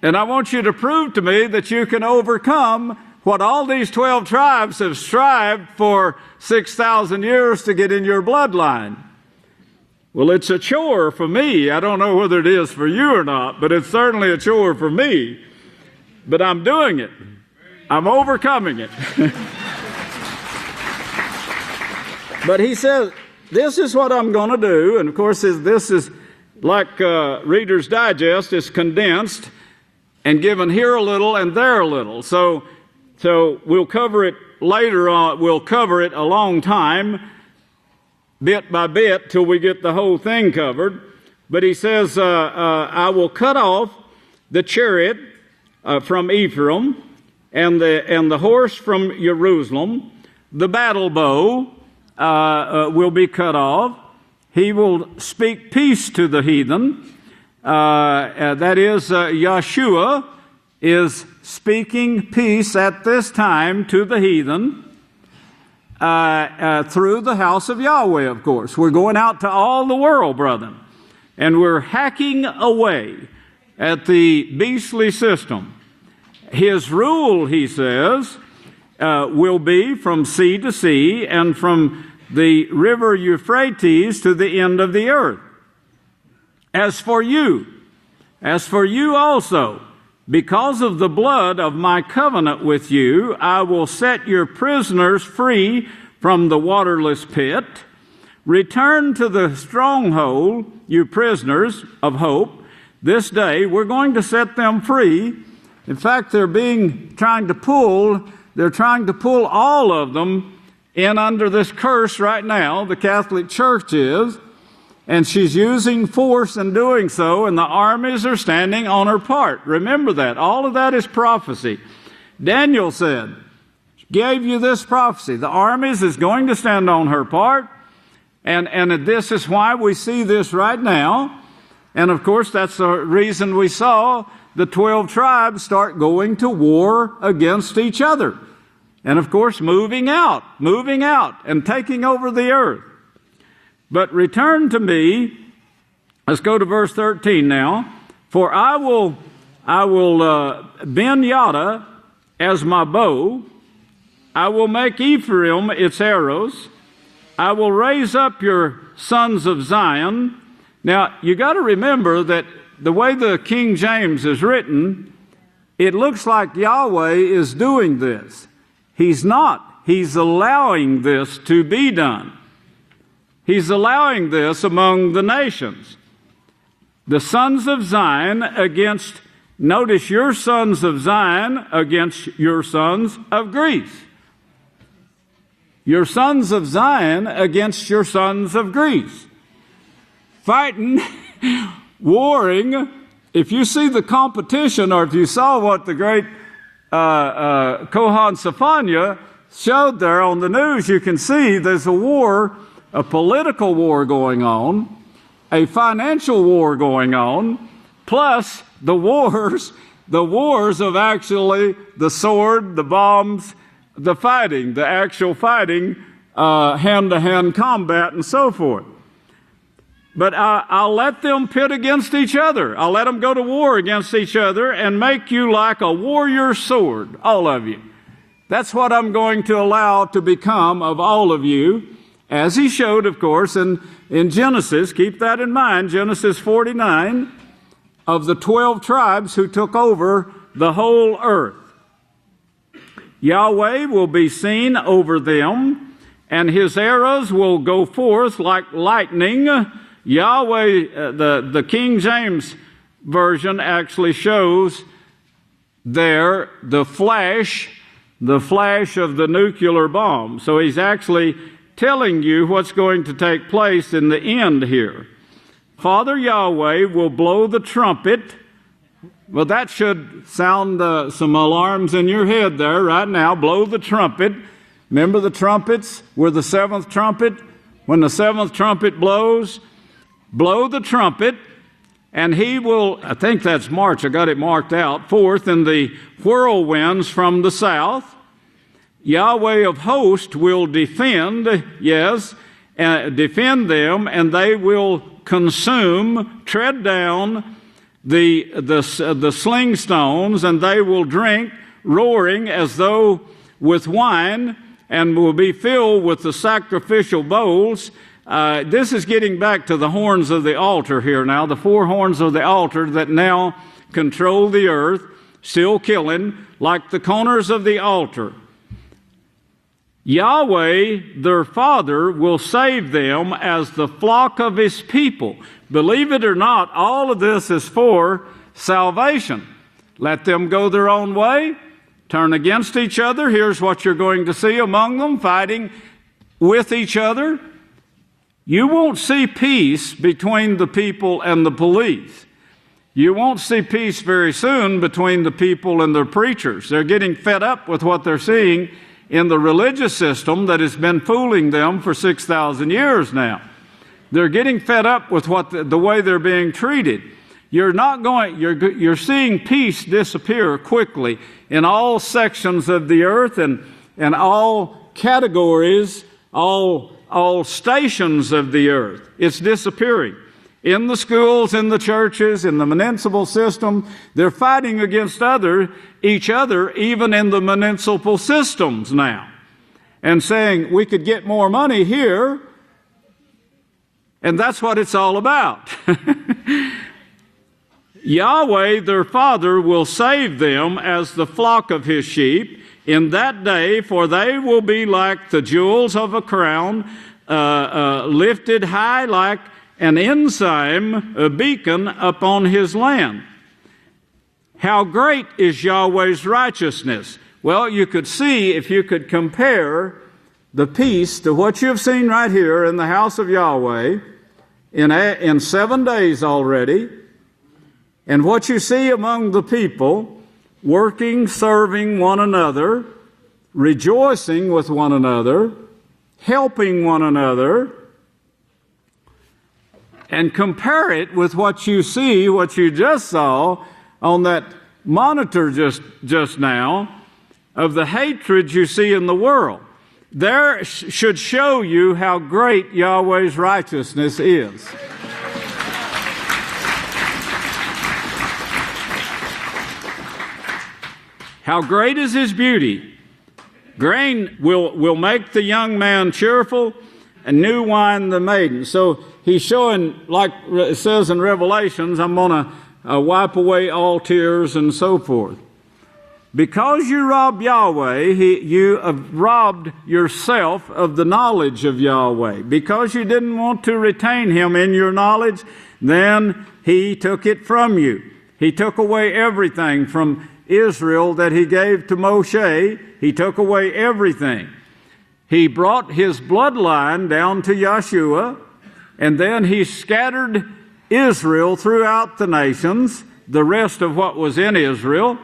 And I want you to prove to me that you can overcome what all these 12 tribes have strived for 6,000 years to get in your bloodline. Well, it's a chore for me. I don't know whether it is for you or not, but it's certainly a chore for me. But I'm doing it. I'm overcoming it. But He says, this is what I'm going to do. And of course, this is like Reader's Digest. It's condensed and given here a little and there a little. So we'll cover it later on. We'll cover it a long time, bit by bit, till we get the whole thing covered. But He says, I will cut off the chariot from Ephraim, and the horse from Jerusalem. The battle bow will be cut off. He will speak peace to the heathen. That is, Yeshua is speaking peace at this time to the heathen through the house of Yahweh, of course. We're going out to all the world, brethren, and we're hacking away at the beastly system. His rule, He says, will be from sea to sea and from the river Euphrates to the end of the earth. As for you also, because of the blood of my covenant with you, I will set your prisoners free from the waterless pit. Return to the stronghold, you prisoners of hope. This day we're going to set them free. In fact, they're trying to pull all of them in under this curse right now. The Catholic Church is. And she's using force in doing so, and the armies are standing on her part. Remember that. All of that is prophecy. Daniel gave you this prophecy. The armies is going to stand on her part, and this is why we see this right now. And of course, that's the reason we saw the 12 tribes start going to war against each other. And of course, moving out, and taking over the earth. But return to me. Let's go to verse 13 now. For I will bend Yada as my bow. I will make Ephraim its arrows. I will raise up your sons of Zion. Now, you got to remember that the way the King James is written, it looks like Yahweh is doing this. He's not. He's allowing this to be done. He's allowing this among the nations. The sons of Zion against, notice, your sons of Zion against your sons of Greece. Your sons of Zion against your sons of Greece. Fighting, warring. If you see the competition, or if you saw what the great Kohan Safanya showed there on the news, you can see there's a war, a political war going on, a financial war going on, plus the wars of actually the sword, the bombs, the fighting, the actual fighting, hand-to-hand combat and so forth. But I'll let them pit against each other. I'll let them go to war against each other and make you like a warrior sword, all of you. That's what I'm going to allow to become of all of you, as he showed, of course, in Genesis. Keep that in mind, Genesis 49, of the 12 tribes who took over the whole earth. Yahweh will be seen over them, and his arrows will go forth like lightning. Yahweh, the King James Version actually shows there the flash of the nuclear bomb. So he's actually telling you what's going to take place in the end here. Father Yahweh will blow the trumpet Well, that should sound some alarms in your head there right now. Blow the trumpet. Remember the trumpets were the seventh trumpet? When the seventh trumpet blows, blow the trumpet, and he will, I think that's March, I got it marked out, forth in the whirlwinds from the south. Yahweh of hosts will defend, defend them, and they will consume, tread down the sling stones, and they will drink, roaring as though with wine, and will be filled with the sacrificial bowls. This is getting back to the horns of the altar here now, the four horns of the altar that now control the earth, still killing, like the corners of the altar. Yahweh, their Father, will save them as the flock of His people. Believe it or not, all of this is for salvation. Let them go their own way, turn against each other. Here's what you're going to see among them, fighting with each other. You won't see peace between the people and the police. You won't see peace very soon between the people and their preachers. They're getting fed up with what they're seeing in the religious system that has been fooling them for 6,000 years now. They're getting fed up with the way they're being treated. You're seeing peace disappear quickly in all sections of the earth and all categories, all stations of the earth. It's disappearing. In the schools, in the churches, in the municipal system, they're fighting against each other, even in the municipal systems now, and saying we could get more money here, and that's what it's all about. Yahweh, their Father, will save them as the flock of His sheep in that day, for they will be like the jewels of a crown, lifted high like an ensign, a beacon upon His land. How great is Yahweh's righteousness? Well, you could see, if you could compare the peace to what you've seen right here in the house of Yahweh in 7 days already, and what you see among the people working, serving one another, rejoicing with one another, helping one another, and compare it with what you see, what you just saw on that monitor just now, of the hatred you see in the world. There should show you how great Yahweh's righteousness is. How great is His beauty. Grain will make the young man cheerful, and new wine the maiden. So He's showing, like it says in Revelations, I'm going to wipe away all tears and so forth. Because you robbed Yahweh, you have robbed yourself of the knowledge of Yahweh. Because you didn't want to retain Him in your knowledge, then He took it from you. He took away everything from Israel that He gave to Moshe. He took away everything. He brought His bloodline down to Yeshua, and then He scattered Israel throughout the nations, the rest of what was in Israel.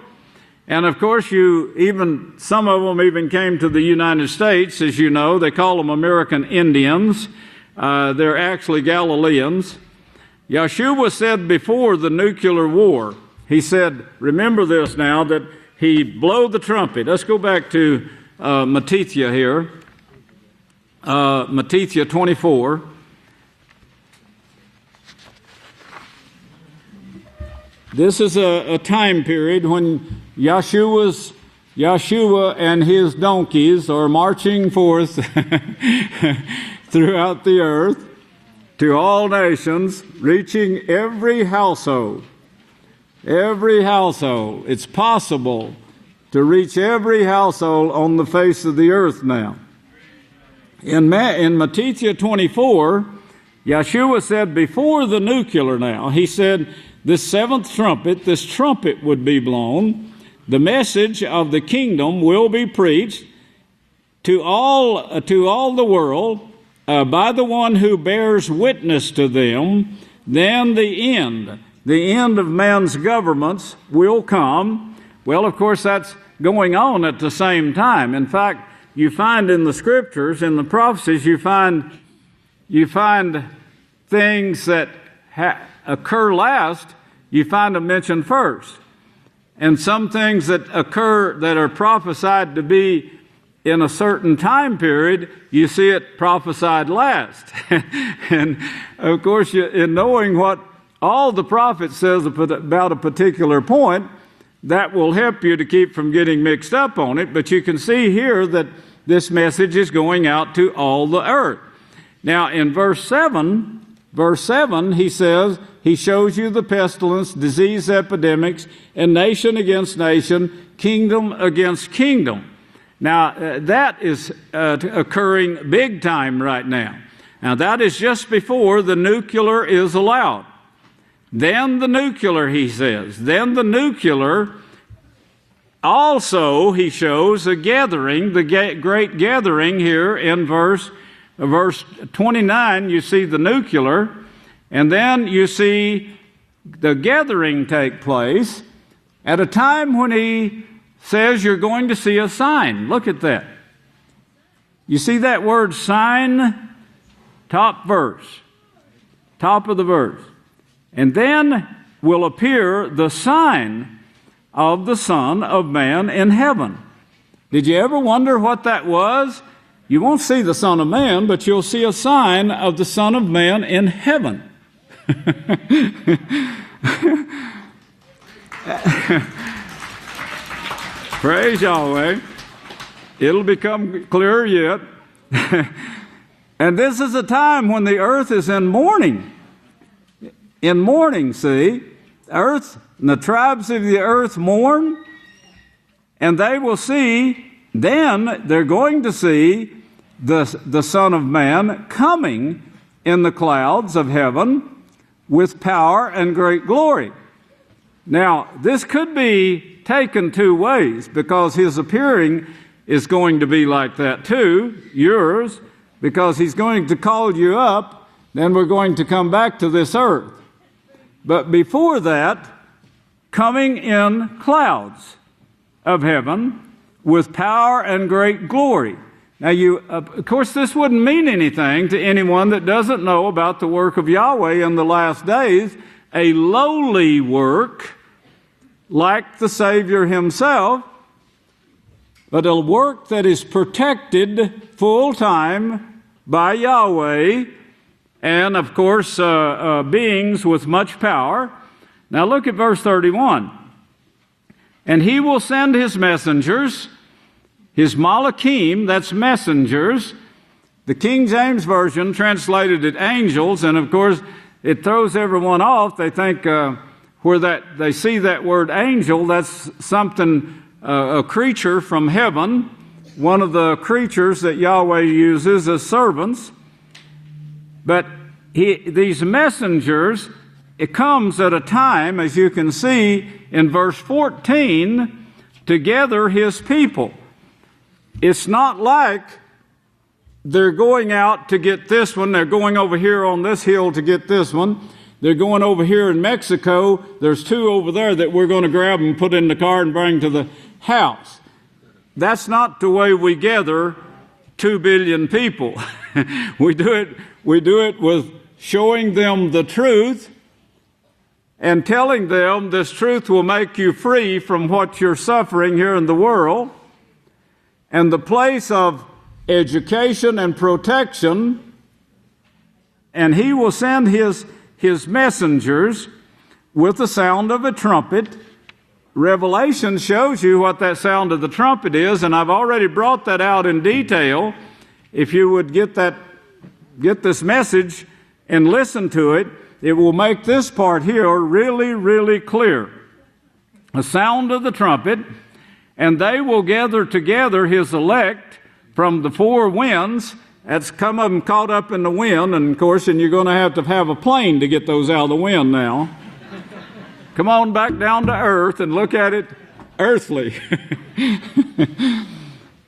And of course, some of them even came to the United States, as you know. They call them American Indians. They're actually Galileans. Yeshua said before the nuclear war, He said, remember this now, that He'd blow the trumpet. Let's go back to Matthew here. Matthew 24. This is a time period when Yeshua and His donkeys are marching forth throughout the earth to all nations, reaching every household. Every household. It's possible to reach every household on the face of the earth now. In Matthew 24, Yeshua said before the nuclear now, He said, this seventh trumpet, this trumpet would be blown. The message of the kingdom will be preached to all the world by the one who bears witness to them. Then the end. the end of man's governments will come. Well, of course, that's going on at the same time. In fact, you find in the scriptures, in the prophecies, you find things that occur last, you find them mentioned first. And some things that occur that are prophesied to be in a certain time period, you see it prophesied last. And of course, in knowing what all the prophet says about a particular point, that will help you to keep from getting mixed up on it. But you can see here that this message is going out to all the earth. Now, in verse 7, he says, he shows you the pestilence, disease epidemics, and nation against nation, kingdom against kingdom. Now, that is occurring big time right now. Now, that is just before the nuclear is allowed. Then the nuclear, he says. Then the nuclear, also, he shows a gathering, the great gathering here in verse 29, you see the nuclear, and then you see the gathering take place at a time when he says you're going to see a sign. Look at that. You see that word sign? Top verse. Top of the verse. And then will appear the sign of the Son of Man in heaven. Did you ever wonder what that was? You won't see the Son of Man, but you'll see a sign of the Son of Man in heaven. Praise Yahweh. It'll become clearer yet. And this is a time when the earth is in mourning. In mourning, see, earth, and the tribes of the earth mourn, and they will see, then they're going to see the Son of Man coming in the clouds of heaven with power and great glory. Now, this could be taken two ways, because his appearing is going to be like that too, yours, because he's going to call you up, then we're going to come back to this earth. But before that, coming in clouds of heaven with power and great glory. Now, of course, this wouldn't mean anything to anyone that doesn't know about the work of Yahweh in the last days, a lowly work like the Savior himself, but a work that is protected full time by Yahweh and, of course, beings with much power. Now look at verse 31. And he will send his messengers, his malachim, that's messengers. The King James Version translated it angels, and of course it throws everyone off. They think they see that word angel, that's something, a creature from heaven, one of the creatures that Yahweh uses as servants. But these messengers, it comes at a time, as you can see in verse 14, to gather his people. It's not like they're going out to get this one, they're going over here on this hill to get this one. They're going over here in Mexico. There's two over there that we're going to grab and put in the car and bring to the house. That's not the way we gather 2 billion people. We do it with showing them the truth and telling them this truth will make you free from what you're suffering here in the world. And the place of education and protection, and he will send his messengers with the sound of a trumpet. Revelation shows you what that sound of the trumpet is, and I've already brought that out in detail. If you would get this message and listen to it, it will make this part here really, really clear. The sound of the trumpet, and they will gather together his elect from the four winds. That's come of them caught up in the wind, and of course, and you're going to have a plane to get those out of the wind now. Come on back down to earth and look at it earthly.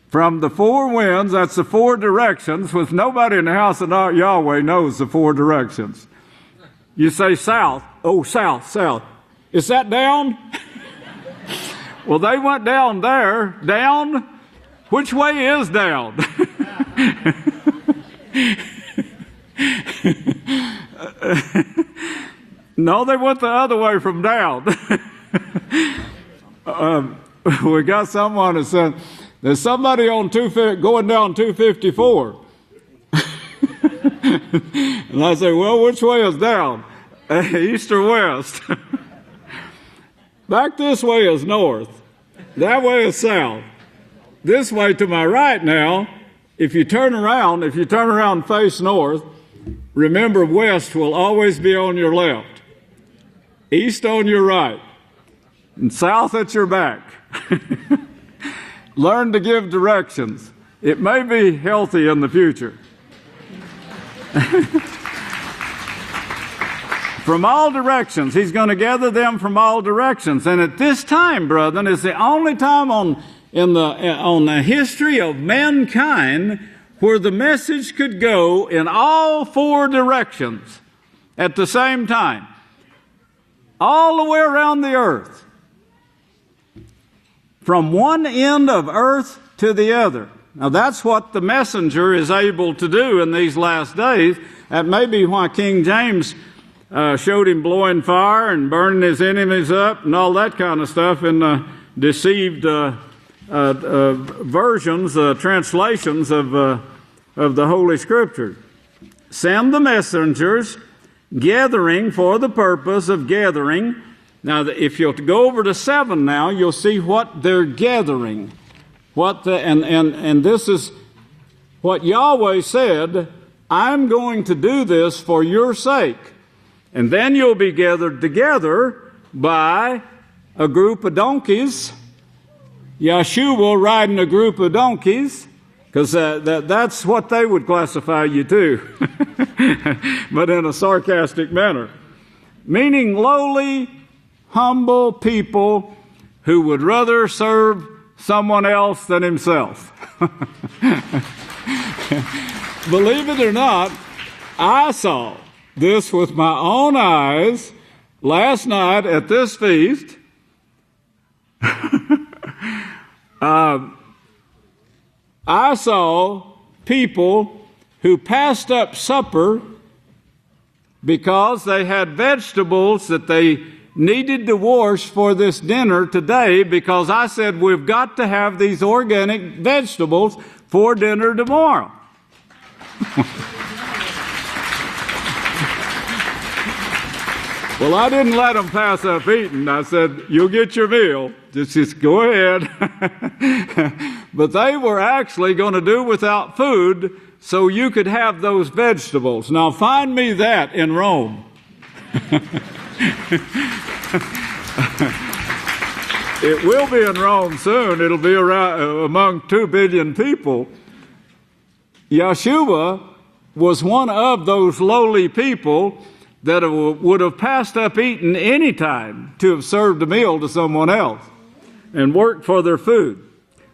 From the four winds, that's the four directions, with nobody in the house of Yahweh knows the four directions. You say south. Oh, south, south. Is that down? Well, they went down there. Down? Which way is down? No, they went the other way from down. We got someone that said, there's somebody on going down 254. And I say, well, which way is down? East or west? Back this way is north. That way is south. This way to my right now, if you turn around and face north, remember west will always be on your left, east on your right, and south at your back. Learn to give directions. It may be healthy in the future. From all directions. He's going to gather them from all directions. And at this time, brethren, is the only time on the history of mankind where the message could go in all four directions at the same time. All the way around the earth. From one end of earth to the other. Now that's what the messenger is able to do in these last days. That may be why King James showed him blowing fire and burning his enemies up and all that kind of stuff in deceived versions, translations of the Holy Scripture. Send the messengers, gathering for the purpose of gathering. Now, if you'll go over to 7 now, you'll see what they're gathering. And this is what Yahweh said, I'm going to do this for your sake. And then you'll be gathered together by a group of donkeys. Yeshua riding a group of donkeys, because that's what they would classify you to, but in a sarcastic manner. Meaning lowly, humble people who would rather serve someone else than himself. Believe it or not, I saw this with my own eyes last night at this feast. I saw people who passed up supper because they had vegetables that they needed to wash for this dinner today, because I said we've got to have these organic vegetables for dinner tomorrow. Well, I didn't let them pass up eating. I said, you'll get your meal. Just go ahead. But they were actually going to do without food so you could have those vegetables. Now, find me that in Rome. It will be in Rome soon. It'll be around among 2 billion people. Yeshua was one of those lowly people that would have passed up eating any time to have served a meal to someone else and worked for their food.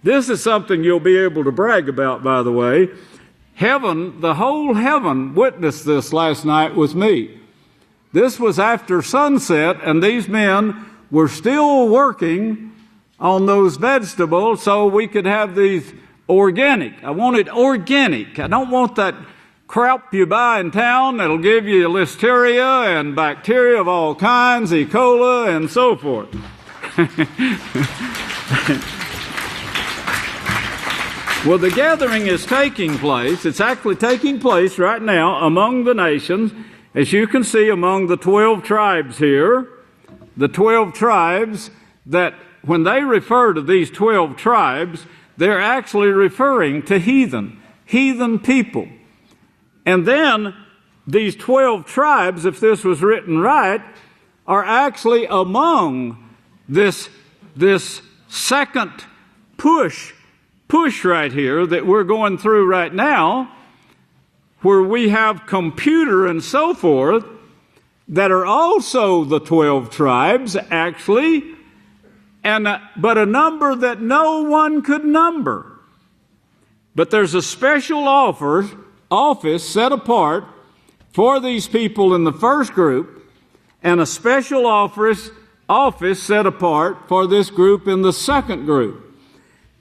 This is something you'll be able to brag about, by the way. Heaven, the whole heaven witnessed this last night with me. This was after sunset, and these men were still working on those vegetables so we could have these organic. I want it organic. I don't want that crap you buy in town that'll give you listeria and bacteria of all kinds, E. coli, and so forth. Well, the gathering is taking place. It's actually taking place right now among the nations. As you can see, among the 12 tribes here, the 12 tribes, that when they refer to these 12 tribes, they're actually referring to heathen people. And then these 12 tribes, if this was written right, are actually among this second push right here that we're going through right now, where we have computer and so forth that are also the 12 tribes, actually, but a number that no one could number. But there's a special office set apart for these people in the first group, and a special office set apart for this group in the second group.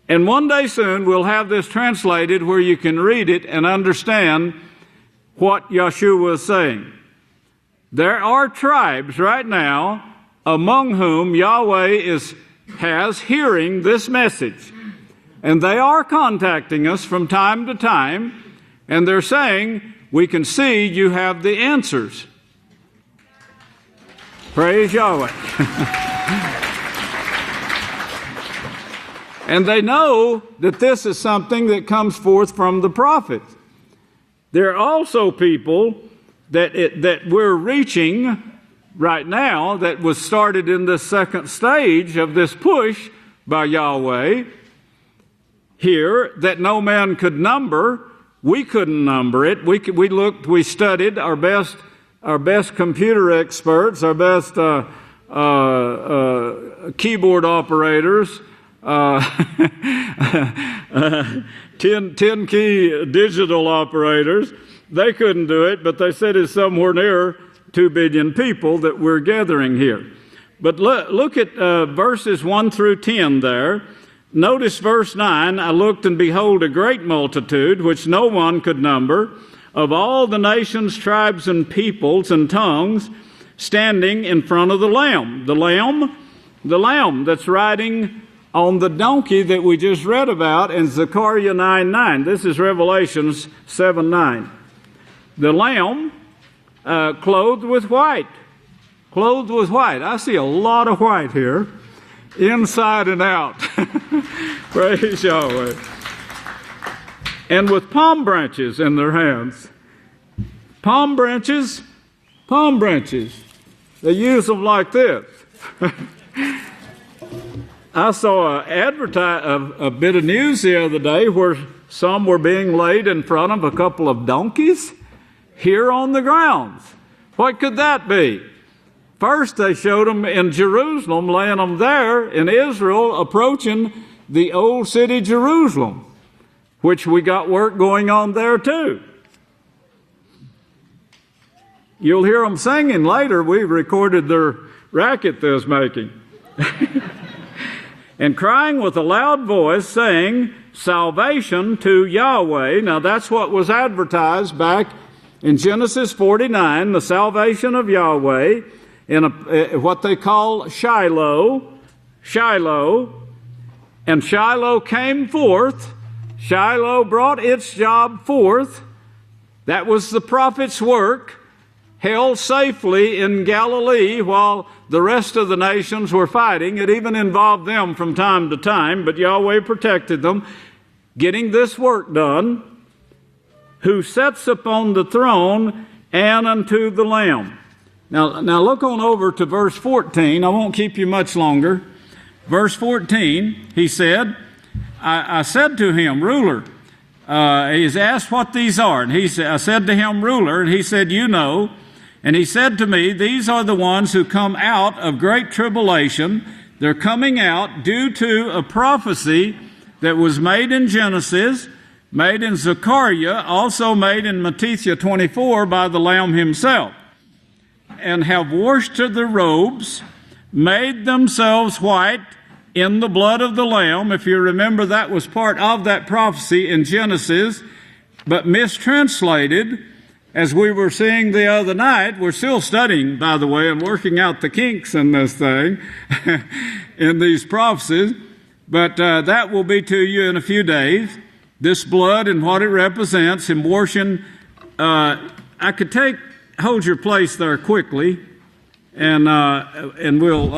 And one day soon we'll have this translated where you can read it and understand what Yeshua is saying. There are tribes right now among whom Yahweh has hearing this message. And they are contacting us from time to time, and they're saying, we can see you have the answers. Praise Yahweh. And they know that this is something that comes forth from the prophets. There are also people that we're reaching right now that was started in the second stage of this push by Yahweh here that no man could number. We couldn't number it. We looked, we studied our best computer experts, our best keyboard operators, 10-key digital operators. They couldn't do it, but they said it's somewhere near 2 billion people that we're gathering here. But look at verses 1 through 10 there. Notice verse 9, I looked and behold a great multitude, which no one could number, of all the nations, tribes, and peoples and tongues, standing in front of the Lamb. The Lamb that's riding on the donkey that we just read about in Zechariah 9:9. This is Revelations 7:9. The Lamb clothed with white. Clothed with white. I see a lot of white here, inside and out. Praise Yahweh. And with palm branches in their hands. Palm branches. They use them like this. I saw a bit of news the other day where some were being laid in front of a couple of donkeys here on the grounds. What could that be? First, they showed them in Jerusalem, laying them there in Israel, approaching the old city Jerusalem, which we got work going on there too. You'll hear them singing later. We recorded their racket they was making. And crying with a loud voice, saying, salvation to Yahweh. Now that's what was advertised back in Genesis 49, the salvation of Yahweh, in what they call Shiloh. And Shiloh came forth. Shiloh brought its job forth. That was the prophet's work, held safely in Galilee while the rest of the nations were fighting. It even involved them from time to time, but Yahweh protected them, getting this work done. Who sits upon the throne and unto the Lamb. Now look on over to verse 14. I won't keep you much longer. Verse 14, he said, I said to him, ruler. He's asked what these are. And I said to him, ruler. And he said, you know. And he said to me, these are the ones who come out of great tribulation. They're coming out due to a prophecy that was made in Genesis, made in Zechariah, also made in Matthew 24 by the Lamb himself, and have washed their robes, made themselves white in the blood of the Lamb. If you remember, that was part of that prophecy in Genesis, but mistranslated. As we were seeing the other night, we're still studying, by the way, and working out the kinks in this thing, in these prophecies. But that will be to you in a few days. This blood and what it represents in washing. I could hold your place there quickly, and we'll.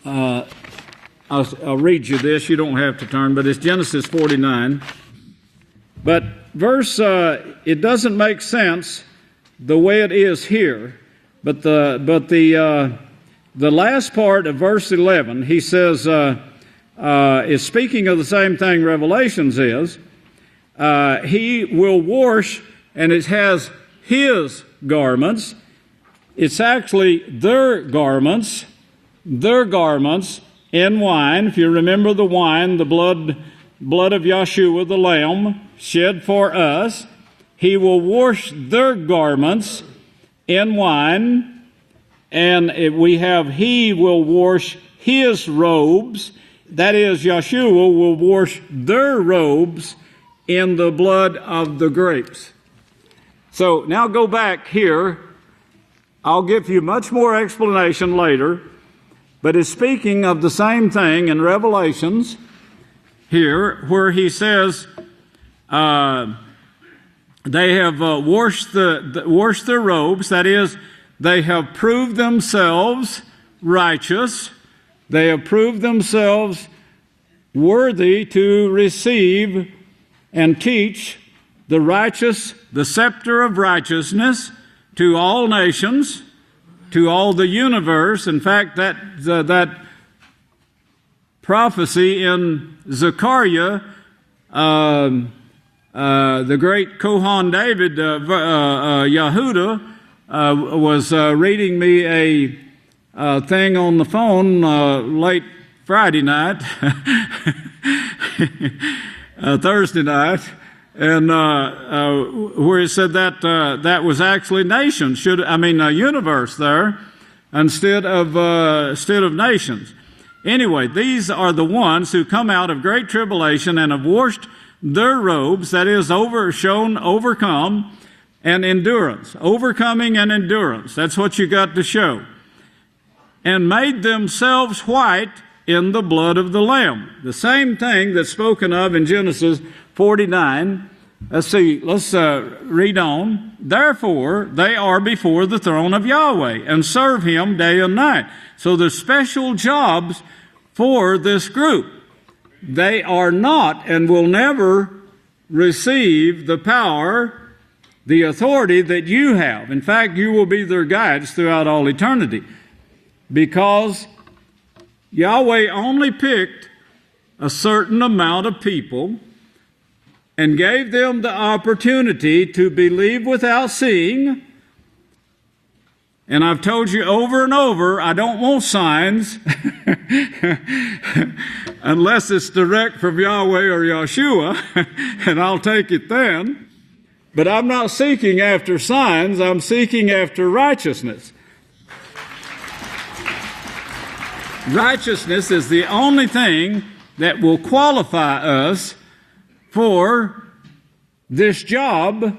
I'll read you this. You don't have to turn, but it's Genesis 49. But verse, it doesn't make sense the way it is here. But the last part of verse 11, he says, is speaking of the same thing Revelations is. He will wash, and it has his garments. It's actually their garments in wine. If you remember the wine, the blood of Yeshua, the Lamb, shed for us. He will wash their garments in wine, and we have he will wash his robes. That is, Yeshua will wash their robes in the blood of the grapes. So now go back here. I'll give you much more explanation later, but it's speaking of the same thing in Revelations here, where he says, they have washed their robes. That is, they have proved themselves righteous. They have proved themselves worthy to receive and teach the scepter of righteousness to all nations, to all the universe. In fact, that prophecy in Zechariah, the great Kohan David, Yehuda, was reading me a thing on the phone late Friday night, Thursday night, and where it said that that was actually nations, universe there, instead of nations. Anyway, these are the ones who come out of great tribulation and have washed their robes, that is, overcome, and endurance. Overcoming and endurance. That's what you got to show. And made themselves white in the blood of the Lamb. The same thing that's spoken of in Genesis 49. Let's read on. Therefore, they are before the throne of Yahweh and serve Him day and night. So there's special jobs for this group. They are not and will never receive the power, the authority that you have. In fact, you will be their guides throughout all eternity, because Yahweh only picked a certain amount of people and gave them the opportunity to believe without seeing. And I've told you over and over, I don't want signs unless it's direct from Yahweh or Yeshua, and I'll take it then. But I'm not seeking after signs, I'm seeking after righteousness. Righteousness is the only thing that will qualify us for this job,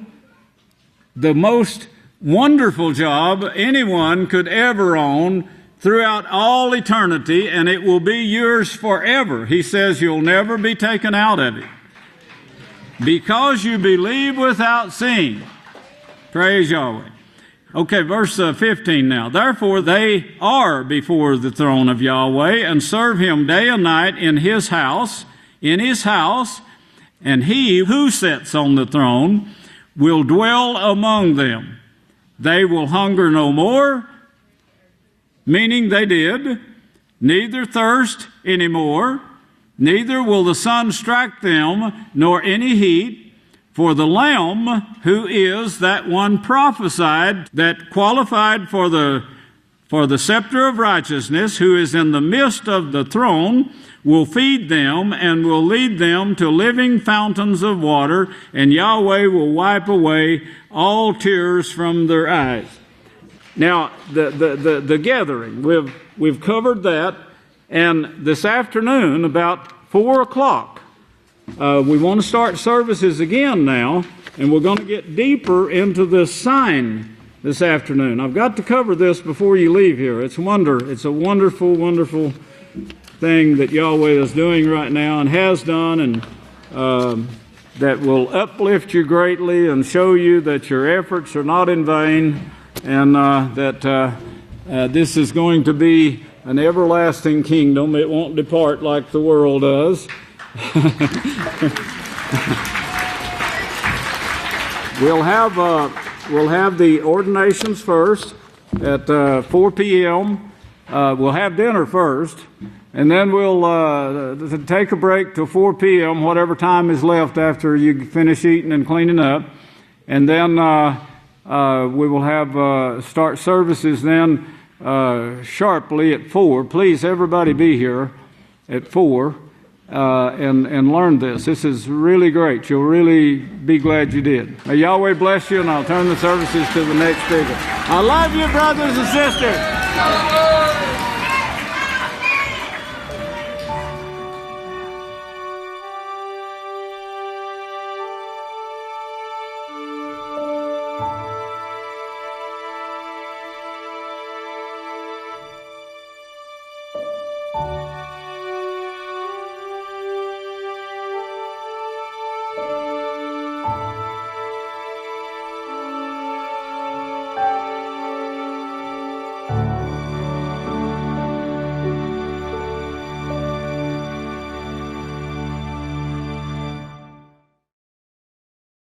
the most wonderful job anyone could ever own throughout all eternity, and it will be yours forever. He says you'll never be taken out of it, because you believe without seeing. Praise Yahweh. Okay, verse 15 now. Therefore they are before the throne of Yahweh and serve Him day and night in His house, and He who sits on the throne will dwell among them. They will hunger no more, meaning they did, neither thirst anymore, neither will the sun strike them, nor any heat, for the Lamb, who is that one prophesied, that qualified for the scepter of righteousness, who is in the midst of the throne, will feed them and will lead them to living fountains of water, and Yahweh will wipe away all tears from their eyes. Now, the gathering, we've covered that, and this afternoon, about 4 o'clock, we want to start services again now, and we're going to get deeper into this sign this afternoon. I've got to cover this before you leave here. It's a wonderful, wonderful thing that Yahweh is doing right now and has done, and that will uplift you greatly and show you that your efforts are not in vain, and that this is going to be an everlasting kingdom. It won't depart like the world does. We'll have the ordinations first at 4 p.m. We'll have dinner first, and then we'll take a break till 4 p.m., whatever time is left after you finish eating and cleaning up. And then we will have start services then sharply at 4. Please, everybody be here at 4. and learned this. This is really great. You'll really be glad you did. May Yahweh bless you, and I'll turn the services to the next speaker. I love you, brothers and sisters.